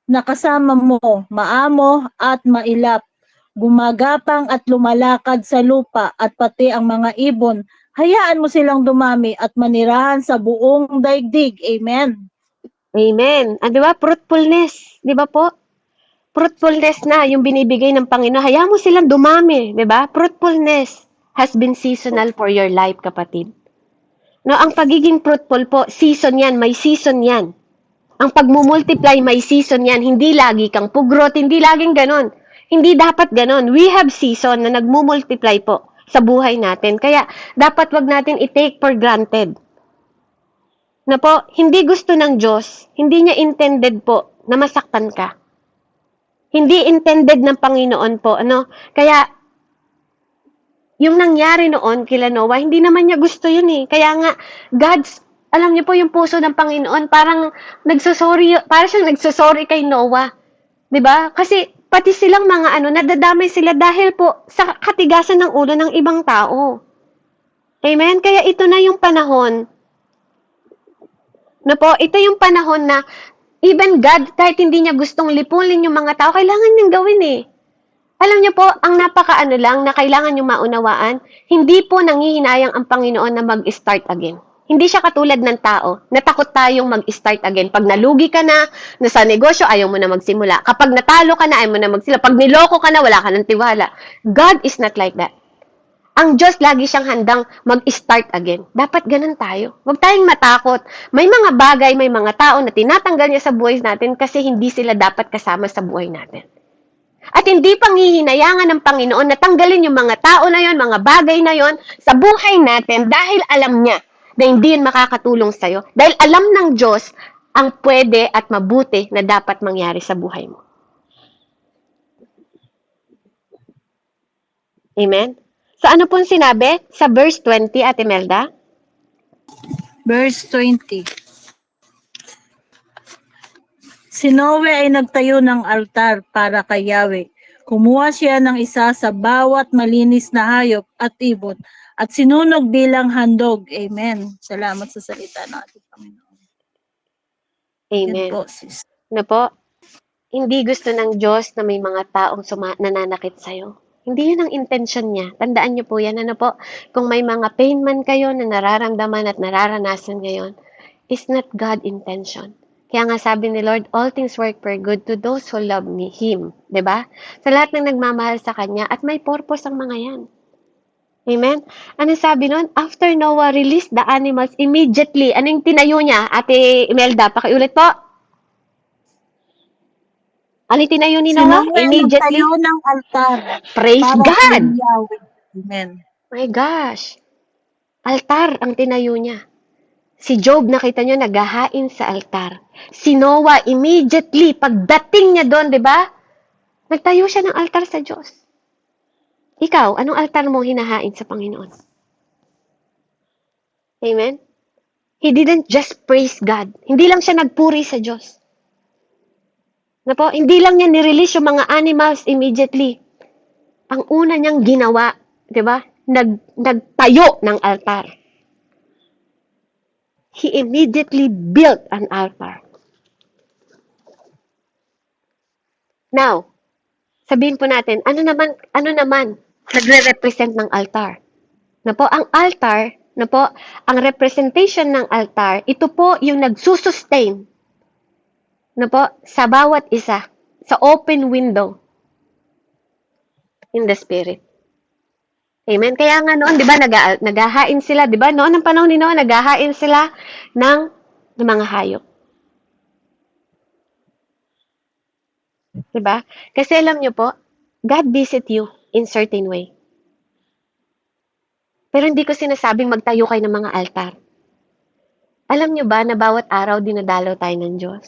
na kasama mo, maamo at mailap, gumagapang at lumalakad sa lupa at pati ang mga ibon. Hayaan mo silang dumami at manirahan sa buong daigdig. Amen. Amen. Di ba? Fruitfulness. Di ba po? Fruitfulness na yung binibigay ng Panginoon. Hayaan mo silang dumami. Di ba? Fruitfulness has been seasonal for your life, kapatid. No, ang pagiging fruitful po, season yan. May season yan. Ang pagmumultiply may season yan. Hindi lagi kang pugrot, hindi laging ganon. Hindi dapat ganon. We have season na nagmumultiply po sa buhay natin. Kaya dapat wag natin i-take for granted. Na po, hindi gusto ng Diyos, hindi niya intended po na masaktan ka. Hindi intended ng Panginoon po, ano? Kaya, yung nangyari noon kila Noah, hindi naman niya gusto yun eh. Kaya nga, alam niyo po yung puso ng Panginoon, parang parang siyang nagsosorry kay Noah. 'Di ba? Kasi, pati silang mga nadadamay sila dahil po sa katigasan ng ulo ng ibang tao. Amen? Kaya ito na yung panahon na po, ito yung panahon na even God, kahit hindi niya gustong lipunin yung mga tao, kailangan niyang gawin eh. Alam niyo po, ang napakaano lang na kailangan niyong maunawaan, hindi po nangihinayang ang Panginoon na mag-start again. Hindi siya katulad ng tao, natakot tayong mag-start again. Pag nalugi ka na sa negosyo, ayaw mo na magsimula. Kapag natalo ka na, ayaw mo na magsimula. Pag niloko ka na, wala ka ng tiwala. God is not like that. Ang Diyos lagi siyang handang mag-start again. Dapat ganun tayo. Huwag tayong matakot. May mga bagay, may mga tao na tinatanggal niya sa buhay natin kasi hindi sila dapat kasama sa buhay natin. At hindi panghihinayangan ng Panginoon na tanggalin yung mga tao na yon, mga bagay na yon sa buhay natin dahil alam niya na hindi yun makakatulong sa'yo. Dahil alam ng Diyos ang pwede at mabuti na dapat mangyari sa buhay mo. Amen? So ano pong sinabi? Sa verse 20, Ate Melda? Verse 20. Si Noe ay nagtayo ng altar para kay Yahweh. Kumuha siya ng isa sa bawat malinis na hayop at ibon at sinunog bilang handog. Amen. Salamat sa salita ng ating Panginoon. Amen. Yan po, sis. Na po, hindi gusto ng Diyos na may mga taong nananakit sa'yo. Hindi yun ang intention niya. Tandaan niyo po yan. Ano po, kung may mga pain man kayo na nararamdaman at nararanasan ngayon, is not God intention. Kaya nga sabi ni Lord, all things work for good to those who love Him. 'Di ba? Sa lahat ng nagmamahal sa Kanya at may purpose ang mga yan. Amen? Ano sabi nun? After Noah released the animals immediately. Anong tinayo niya? Ate Imelda, pakiulit po. Ano tinayo ni Si Noah? Noe ay Immediately. nagtayo ng altar Praise para God! kay Yahweh. Amen. My gosh! Altar ang tinayo niya. Si Job, nakita niyo, naghahain sa altar. Si Noah, immediately, pagdating niya doon, di ba? Nagtayo siya ng altar sa Diyos. Ikaw, anong altar mo hinahain sa Panginoon? Amen? He didn't just praise God. Hindi lang siya nagpuri sa Diyos. Na po, hindi lang niya nirelease yung mga animals immediately. Ang una niyang ginawa, di ba? Nagtayo ng altar. He immediately built an altar. Now, sabihin po natin, ano naman nagre-represent ng altar? Na po, ang altar, na po, ang representation ng altar, ito po yung nagsusustain na po, sa bawat isa, sa open window in the Spirit. Amen? Kaya nga noon, di ba, naghahain sila, di ba, noon, ang panahon ni Noon, naghahain sila ng mga hayop. Di ba? Kasi alam nyo po, God visit you in certain way. Pero hindi ko sinasabing magtayo kayo ng mga altar. Alam nyo ba na bawat araw dinadalaw tayo ng Diyos?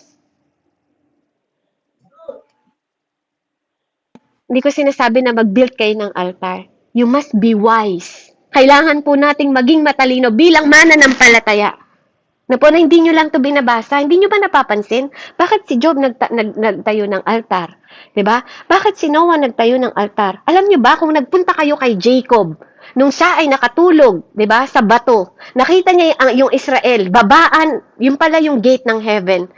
Hindi ko sinasabi na mag-build kayo ng altar. You must be wise. Kailangan po nating maging matalino bilang mananampalataya. Na po na hindi nyo lang to binabasa, hindi nyo ba napapansin? Bakit si Job nagtayo ng altar? 'Di ba? Bakit si Noah nagtayo ng altar? Alam nyo ba kung nagpunta kayo kay Jacob, nung siya ay nakatulog, 'di ba, sa bato, nakita niya yung Israel, babaan, yung pala yung gate ng heaven.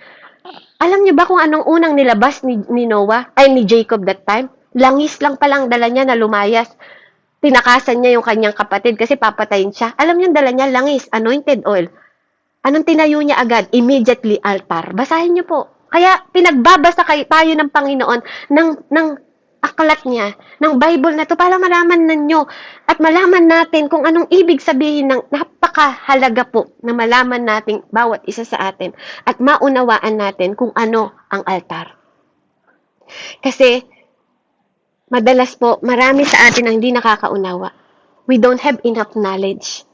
Alam nyo ba kung anong unang nilabas ni Noah, ay ni Jacob that time? Langis lang palang dala niya na lumayas. Tinakasan niya yung kanyang kapatid kasi papatayin siya. Alam niyo, dala niya langis, anointed oil. Anong tinayo niya agad? Immediately altar. Basahin niyo po. Kaya pinagbabasa tayo ng Panginoon ng aklat niya, ng Bible na to para malaman ninyo at malaman natin kung anong ibig sabihin ng napakahalaga po na malaman natin bawat isa sa atin at maunawaan natin kung ano ang altar. Kasi madalas po, marami sa atin ang hindi nakakaunawa. We don't have enough knowledge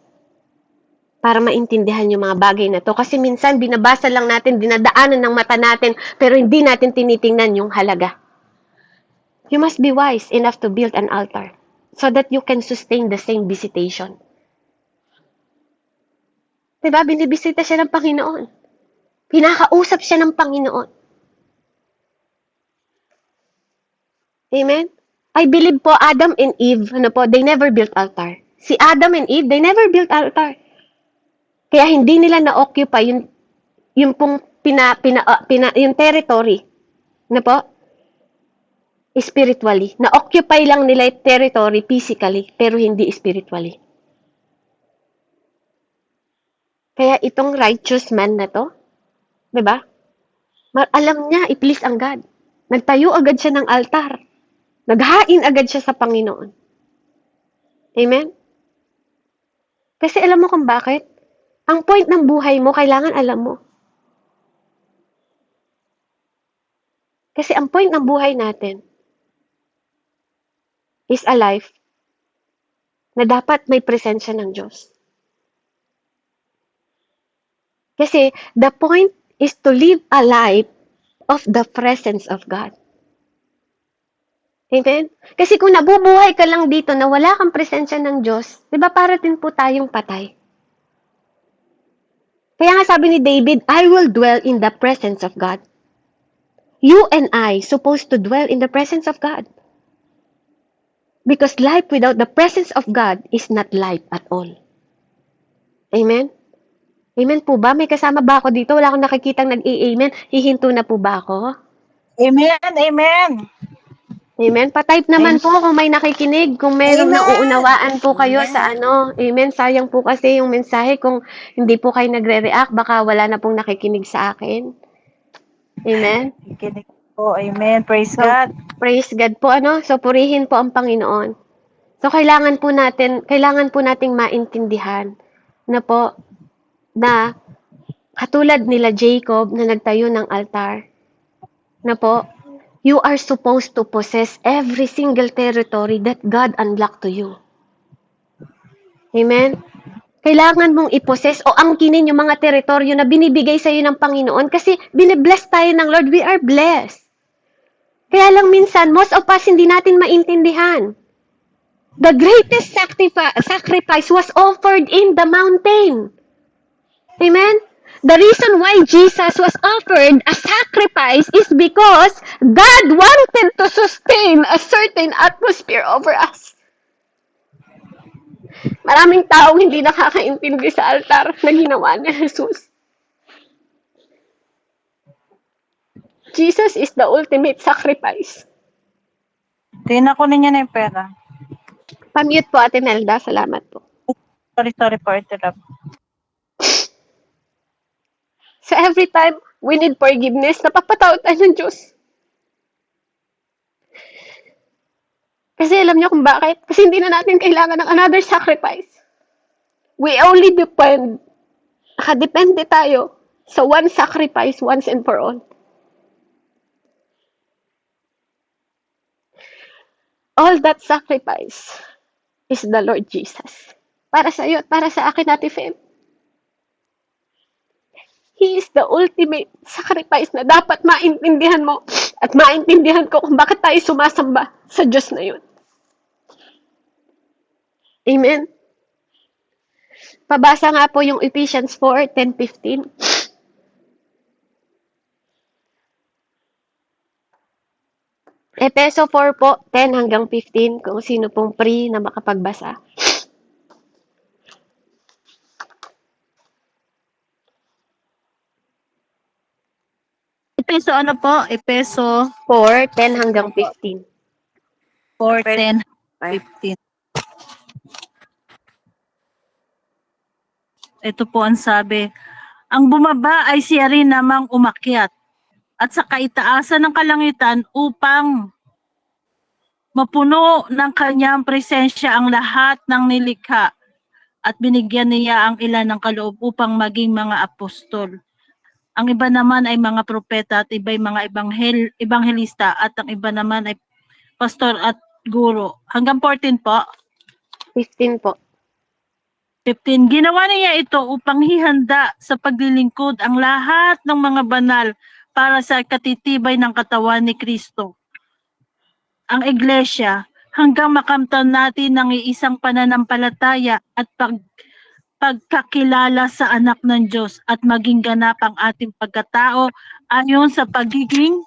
para maintindihan yung mga bagay na to. Kasi minsan, binabasa lang natin, dinadaanan ng mata natin, pero hindi natin tinitingnan yung halaga. You must be wise enough to build an altar so that you can sustain the same visitation. Diba? Binibisita siya ng Panginoon. Pinakausap siya ng Panginoon. Amen? I believe po Adam and Eve, they never built altar. Si Adam and Eve, they never built altar. Kaya hindi nila na-occupy yung pong yung territory. Spiritually. Na-occupy lang nila yung territory physically, pero hindi spiritually. Kaya itong righteous man na to, diba? Alam niya, i-please ang God. Nagtayo agad siya ng altar. Naghain agad siya sa Panginoon. Amen? Kasi alam mo kung bakit? Ang point ng buhay mo, kailangan alam mo. Kasi ang point ng buhay natin is a life na dapat may presensya ng Diyos. Kasi the point is to live a life of the presence of God. Amen? Kasi kung nabubuhay ka lang dito na wala kang presensya ng Diyos, di ba para din po tayong patay? Kaya nga sabi ni David, I will dwell in the presence of God. You and I supposed to dwell in the presence of God. Because life without the presence of God is not life at all. Amen? Amen po ba? May kasama ba ako dito? Wala akong nakikitang nag-i-amen. Hihinto na po ba ako? Amen, amen. Amen? Patype naman po kung may nakikinig, kung mayroong nauunawaan po kayo sa ano. Amen? Sayang po kasi yung mensahe kung hindi po kayo nagre-react, baka wala na pong nakikinig sa akin. Amen? Kinig po, amen. Praise So, God. praise God po, ano? So, purihin po ang Panginoon. So, kailangan po nating maintindihan na katulad nila Jacob na nagtayo ng altar, you are supposed to possess every single territory that God unlocked to you. Amen? Kailangan mong i-possess o angkinin yung mga teritoryo na binibigay sa iyo ng Panginoon kasi binibless tayo ng Lord. We are blessed. Kaya lang minsan, most of us hindi natin maintindihan. The greatest sacrifice was offered in the mountain. Amen? The reason why Jesus was offered a sacrifice is because God wanted to sustain a certain atmosphere over us. Maraming taong hindi nakakaintindi sa altar na ginawa ni Jesus. Jesus is the ultimate sacrifice. Tingnan ko ninyo na yung pera. Pamute po, Ate Melda. Salamat po. Sorry for interrupt. So every time we need forgiveness, napapatawad tayo ng Diyos. Kasi alam niyo kung bakit? Kasi hindi na natin kailangan ng another sacrifice. We only nakadepende tayo sa one sacrifice once and for all. All that sacrifice is the Lord Jesus. Para sa iyo at para sa akin, Ate Fem. He is the ultimate sacrifice na dapat maintindihan mo at maintindihan ko kung bakit tayo sumasamba sa Diyos na yun. Amen? Pabasa nga po yung Ephesians 4:10-15. Efeso 4 po, 10-15, kung sino pong free na makapagbasa. Epeso ano po? Epeso 4:10-15. 4:10, 15. Ito po ang sabi, ang bumaba ay siya rin namang umakyat at sa kaitaasan ng kalangitan upang mapuno ng kanyang presensya ang lahat ng nilikha at binigyan niya ang ilan ng kaloob upang maging mga apostol. Ang iba naman ay mga propeta at iba'y mga ebanghelista at ang iba naman ay pastor at guro. Hanggang 14 po. 15 po. 15. Ginawa niya ito upang hihanda sa paglilingkod ang lahat ng mga banal para sa katitibay ng katawan ni Kristo, ang iglesia, hanggang makamtan natin ng iisang pananampalataya at pagkakilala sa anak ng Diyos at maging ganap ang ating pagkatao ayon sa pagiging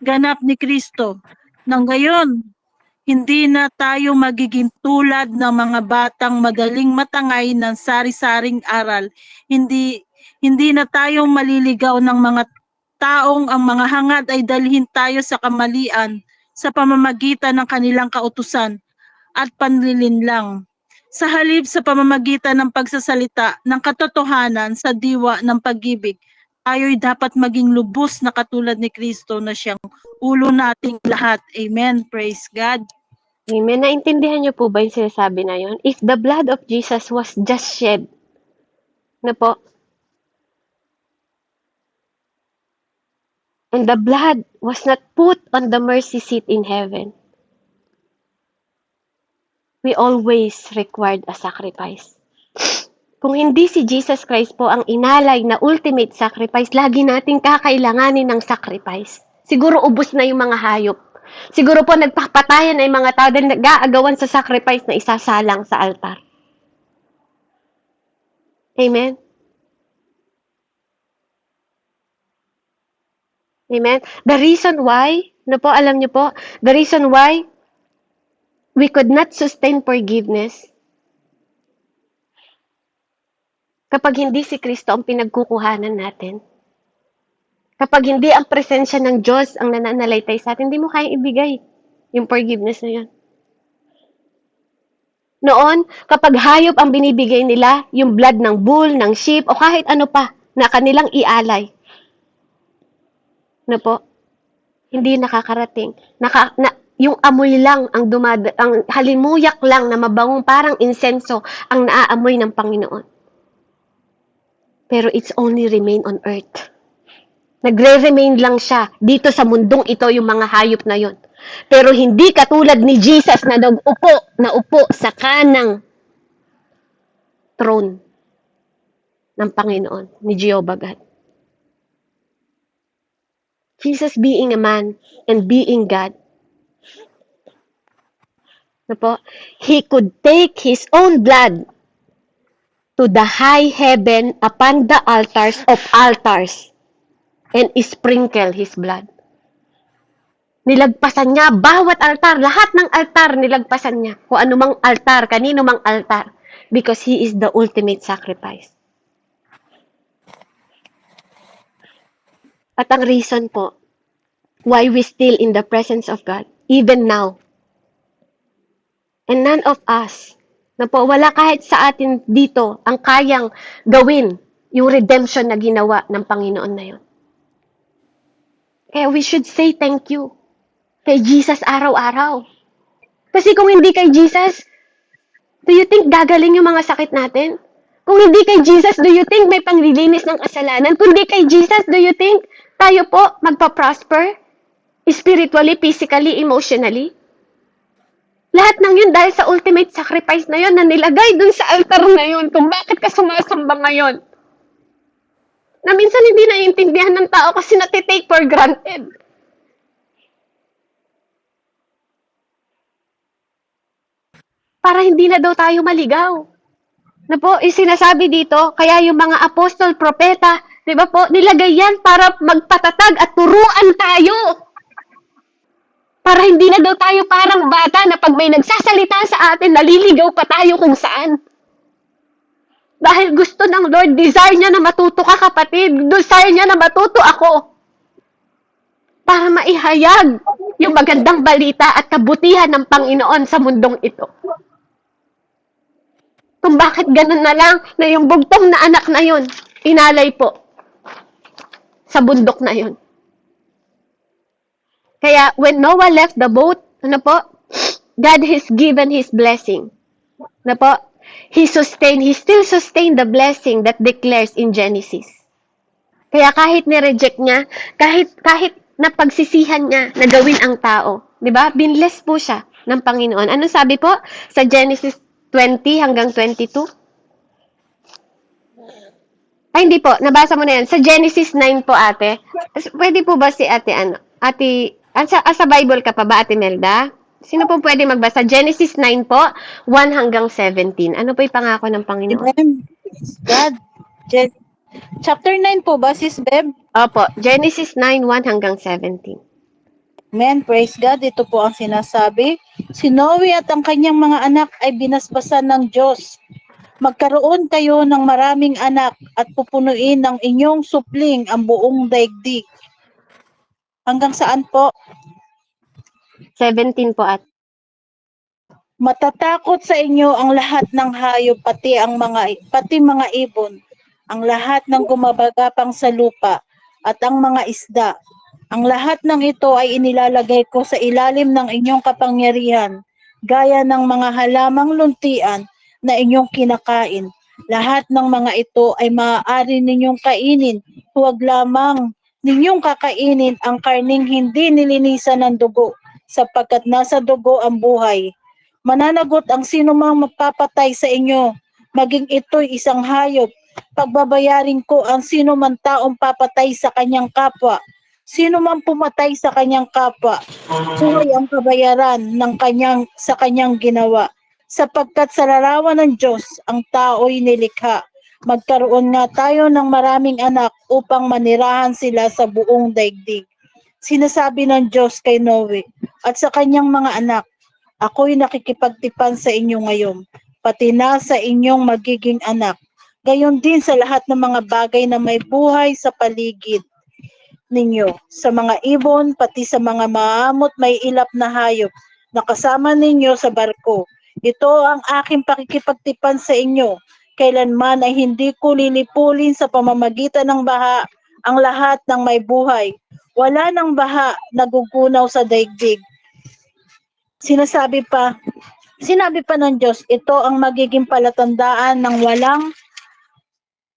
ganap ni Kristo. Nang gayon, hindi na tayo magiging tulad ng mga batang madaling matangay ng sari-saring aral. Hindi na tayo maliligaw ng mga taong ang mga hangad ay dalhin tayo sa kamalian sa pamamagitan ng kanilang kautusan at panlilinlang. Sa halip sa pamamagitan ng pagsasalita ng katotohanan sa diwa ng pag-ibig, tayo'y dapat maging lubos na katulad ni Kristo na siyang ulo nating lahat. Amen. Praise God. Amen. Naintindihan niyo po ba yung sinasabi na yun? If the blood of Jesus was just shed, na po, and the blood was not put on the mercy seat in heaven, we always required a sacrifice. Kung hindi si Jesus Christ po ang inalay na ultimate sacrifice, lagi nating kakailanganin ng sacrifice. Siguro ubos na yung mga hayop. Siguro po nagpapatayan na yung mga tao dahil nag-aagawan sa sacrifice na isasalang sa altar. Amen? Amen? The reason why, alam niyo po, the reason why we could not sustain forgiveness kapag hindi si Kristo ang pinagkukuhanan natin. Kapag hindi ang presensya ng Diyos ang nananalaytay sa atin, hindi mo kayang ibigay yung forgiveness na yan. Noon, kapag hayop ang binibigay nila, yung blood ng bull, ng sheep, o kahit ano pa na kanilang ialay, hindi nakakarating. Yung amoy lang ang halimuyak lang na mabangong parang insenso ang naaamoy ng Panginoon. Pero it's only remain on earth. Nagre-remain lang siya dito sa mundong ito yung mga hayop na yon. Pero hindi katulad ni Jesus na naupo sa kanang throne ng Panginoon, ni Jehovah God. Jesus being a man and being God, He could take His own blood to the high heaven upon the altars of altars and sprinkle His blood. Nilagpasan niya bawat altar, lahat ng altar nilagpasan niya. Kung anumang altar, kanino mang altar, because He is the ultimate sacrifice. At ang reason po, why we still in the presence of God, even now. And none of us, wala kahit sa atin dito ang kayang gawin yung redemption na ginawa ng Panginoon na yun. Kaya we should say thank you kay Jesus araw-araw. Kasi kung hindi kay Jesus, do you think gagaling yung mga sakit natin? Kung hindi kay Jesus, do you think may panglilinis ng kasalanan? Kung hindi kay Jesus, do you think tayo po magpa-prosper? Spiritually, physically, emotionally? Lahat ng yun dahil sa ultimate sacrifice na yun na nilagay dun sa altar na yun kung bakit ka sumasamba ngayon. Na minsan hindi naiintindihan ng tao kasi natitake for granted. Para hindi na daw tayo maligaw. Sinasabi dito, kaya yung mga apostol, propeta, di ba po, nilagay yan para magpatatag at turuan tayo. Para hindi na daw tayo parang bata na pag may nagsasalita sa atin, naliligaw pa tayo kung saan. Dahil gusto ng Lord, desire niya na matuto ka kapatid, desire niya na matuto ako. Para maihayag yung magandang balita at kabutihan ng Panginoon sa mundong ito. Kung bakit ganun na lang na yung bugtong na anak na yun, inalay po sa bundok na yun. Kaya when Noah left the boat, God has given His blessing. He still sustained the blessing that declares in Genesis. Kaya kahit ni-reject niya, kahit napagsisihan niya na gawin ang tao, 'di ba? Binless po siya ng Panginoon. Ano sabi po sa Genesis 20 hanggang 22? Ay, hindi po. Nabasa mo na yan. Sa Genesis 9 po, ate. Pwede po ba si ate, sa Bible ka pa ba, ate Melda? Sino po pwede magbasa? Genesis 9 po, 1 hanggang 17. Ano po yung pangako ng Panginoon? Amen. Praise God. Chapter 9 po ba, Sis Beb? Opo, Genesis 9, 1 hanggang 17. Amen. Praise God. Ito po ang sinasabi. Si Noe at ang kanyang mga anak ay binasbasan ng Diyos. Magkaroon kayo ng maraming anak at pupunuin ng inyong supling ang buong daigdig. Hanggang saan po? 17 po, ate. Matatakot sa inyo ang lahat ng hayop pati mga ibon, ang lahat ng gumabagapang sa lupa at ang mga isda. Ang lahat ng ito ay inilalagay ko sa ilalim ng inyong kapangyarihan, gaya ng mga halamang luntian na inyong kinakain. Lahat ng mga ito ay maaari ninyong kainin, huwag lamang ninyong kakainin ang karning hindi nilinisan ng dugo, sapagkat nasa dugo ang buhay. Mananagot ang sino mang mapapatay sa inyo, maging ito'y isang hayop. Pagbabayarin ko ang sino man taong papatay sa kanyang kapwa. Sino man pumatay sa kanyang kapwa, buhay ang kabayaran ng sa kanyang ginawa. Sapagkat sa larawan ng Diyos, ang tao'y nilikha. Magkaroon nga tayo ng maraming anak upang manirahan sila sa buong daigdig. Sinasabi ng Diyos kay Noe at sa kanyang mga anak, ako'y nakikipagtipan sa inyo ngayon, pati na sa inyong magiging anak. Gayon din sa lahat ng mga bagay na may buhay sa paligid ninyo, sa mga ibon, pati sa mga maamot may ilap na hayop na kasama ninyo sa barko. Ito ang aking pakikipagtipan sa inyo. Kailanman ay hindi ko lilipulin sa pamamagitan ng baha ang lahat ng may buhay. Wala ng baha nagugunaw sa daigdig. Sinabi pa ng Diyos, ito ang magiging palatandaan ng walang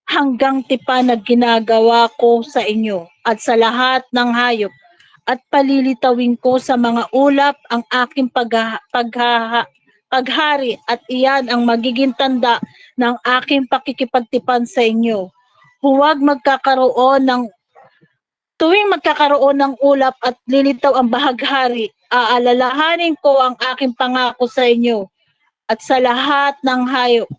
hanggang tipan na ginagawa ko sa inyo at sa lahat ng hayop, at palilitawin ko sa mga ulap ang aking paghari, at iyan ang magiging tanda ng aking pakikipagtipan sa inyo. Tuwing magkakaroon ng ulap at lilitaw ang bahaghari, aalalahanin ko ang aking pangako sa inyo at sa lahat ng hayop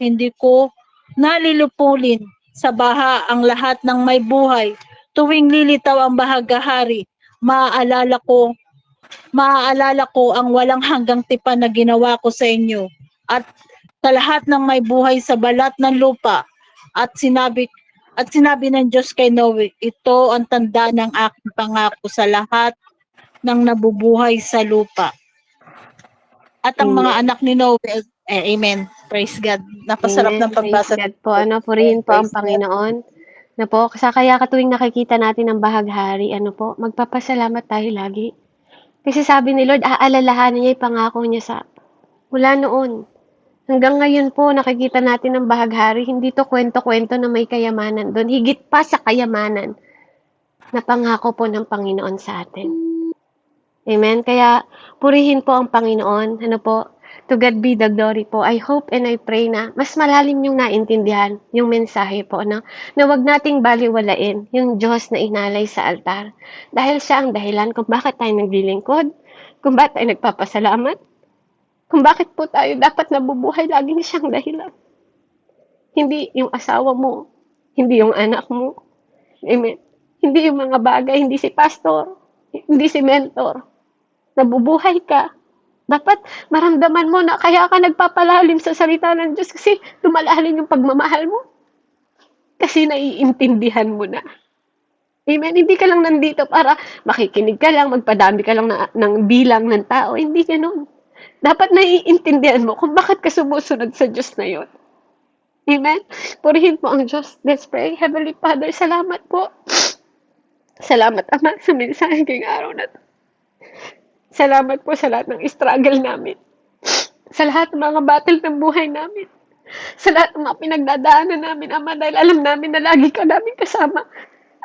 hindi ko nalilupulin sa baha ang lahat ng may buhay. Tuwing lilitaw ang bahaghari, maaalala ko ang walang hanggang tipan na ginawa ko sa inyo at sa lahat ng may buhay sa balat ng lupa. At sinabi ng Diyos kay Noe, ito ang tanda ng aking pangako sa lahat ng nabubuhay sa lupa. At ang mga anak ni Noe, amen. Praise God. Napasarap ng pagbasa. Praise God po. Purihin po ang Praise God. Panginoon. Kaya tuwing nakikita natin ang bahaghari, magpapasalamat tayo lagi. Kasi sabi ni Lord, aalalahanin niya yung pangako niya mula noon. Hanggang ngayon po, nakikita natin ang bahaghari, hindi to kwento-kwento na may kayamanan doon. Higit pa sa kayamanan na pangako po ng Panginoon sa atin. Amen? Kaya, purihin po ang Panginoon. To God be the glory po. I hope and I pray na mas malalim yung naintindihan, yung mensahe po, na wag nating baliwalain yung Diyos na inalay sa altar. Dahil siya ang dahilan kung bakit tayo naglilingkod, kung bakit tayo nagpapasalamat, kung bakit po tayo dapat nabubuhay, laging siyang dahilan. Hindi yung asawa mo, hindi yung anak mo. Amen. Hindi yung mga bagay, hindi si pastor, hindi si mentor. Nabubuhay ka. Dapat maramdaman mo na kaya ka nagpapalalim sa salita ng Diyos kasi lumalalim yung pagmamahal mo. Kasi naiintindihan mo na. Amen? Hindi ka lang nandito para makikinig ka lang, magpadami ka lang ng bilang ng tao. Hindi ganun. Dapat naiintindihan mo kung bakit ka sumusunod sa Diyos na yun. Amen? Purihin po ang Diyos. Let's pray. Heavenly Father, salamat po. Salamat, Ama, sa mensahe ngayong araw na to. Salamat po sa lahat ng struggle namin. sa lahat ng mga battle ng buhay namin. Sa lahat ng mga pinagdadaanan namin, Ama, dahil alam namin na lagi ka namin kasama.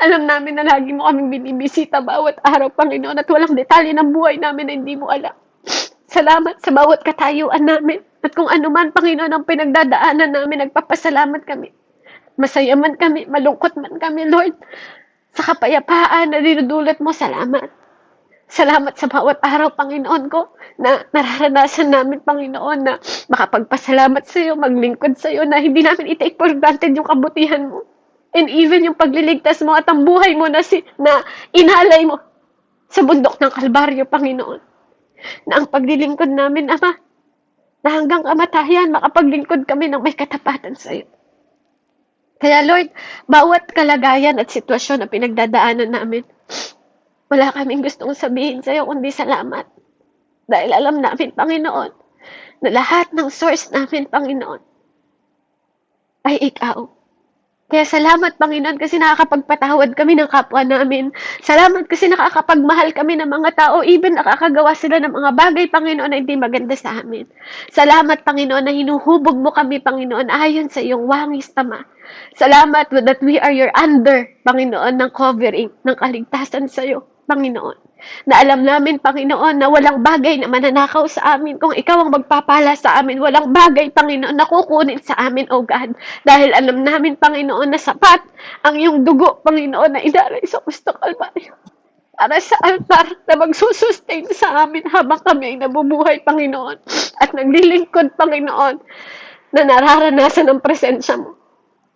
Alam namin na lagi mo kaming binibisita bawat araw, Panginoon, at walang detalye ng buhay namin na hindi mo alam. Salamat sa bawat katayuan namin. At kung ano man, Panginoon, ang pinagdadaanan namin, nagpapasalamat kami. Masaya man kami, malungkot man kami, Lord. Sa kapayapaan na dinudulot mo, salamat. Salamat sa bawat araw, Panginoon ko, na nararanasan namin, Panginoon, na makapagpasalamat sa iyo, maglingkod sa iyo, na hindi namin i-take for granted yung kabutihan mo. And even yung pagliligtas mo at ang buhay mo na inalay mo sa bundok ng Kalbaryo, Panginoon. Na ang paglilingkod namin, Ama, na hanggang kamatayan, makapaglingkod kami ng may katapatan sa iyo. Kaya Lord, bawat kalagayan at sitwasyon na pinagdadaanan namin, wala kaming gustong sabihin sa iyo kundi salamat. Dahil alam namin, Panginoon, na lahat ng source namin, Panginoon, ay ikaw. Kaya salamat, Panginoon, kasi nakakapagpatawad kami ng kapwa namin. Salamat kasi nakakapagmahal kami ng mga tao, even nakakagawa sila ng mga bagay, Panginoon, na hindi maganda sa amin. Salamat, Panginoon, na hinuhubog mo kami, Panginoon, ayon sa iyong wangis, Ama. Salamat that we are your under, Panginoon, ng covering, ng kaligtasan sa iyo, Panginoon. Na alam namin, Panginoon, na walang bagay na mananakaw sa amin. Kung ikaw ang magpapala sa amin, walang bagay, Panginoon, na kukunin sa amin, O God. Dahil alam namin, Panginoon, na sapat ang iyong dugo, Panginoon, na inalay sa Kristong Kalbaryo. Para sa altar na magsusustain sa amin habang kami ay nabubuhay, Panginoon. At naglilingkod, Panginoon, na nararanasan ang presensya mo.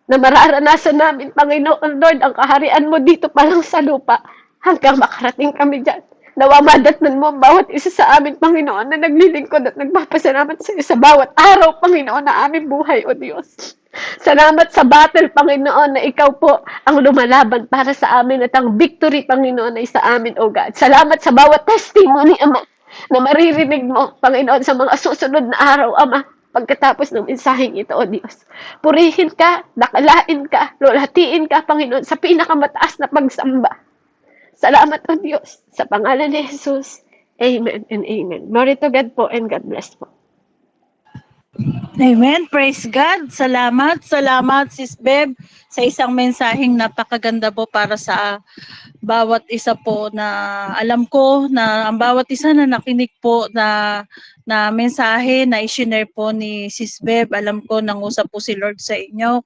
Na mararanasan namin, Panginoon, Lord, ang kaharian mo dito pa lang sa lupa. Hanggang makarating kami dyan. Nawamadatnan mo ang bawat isa sa amin, Panginoon, na naglilingkod at nagpapasalamat sa iyo sa bawat araw, Panginoon, na aming buhay, O Diyos. Salamat sa battle, Panginoon, na ikaw po ang lumalaban para sa amin at ang victory, Panginoon, ay sa amin, O God. Salamat sa bawat testimony, Ama, na maririnig mo, Panginoon, sa mga susunod na araw, Ama, pagkatapos ng mensaheng ito, O Diyos. Purihin ka, dakalain ka, lulatiin ka, Panginoon, sa pinakamataas na pagsamba. Salamat, O Diyos, sa pangalan ni Jesus. Amen and amen. Glory to God po and God bless po. Amen. Praise God. Salamat. Salamat, Sis Beb, sa isang mensaheng napakaganda po para sa bawat isa po, na alam ko na ang bawat isa na nakinig po na mensahe na i-share po ni Sis Beb, alam ko nangusap po si Lord sa inyo.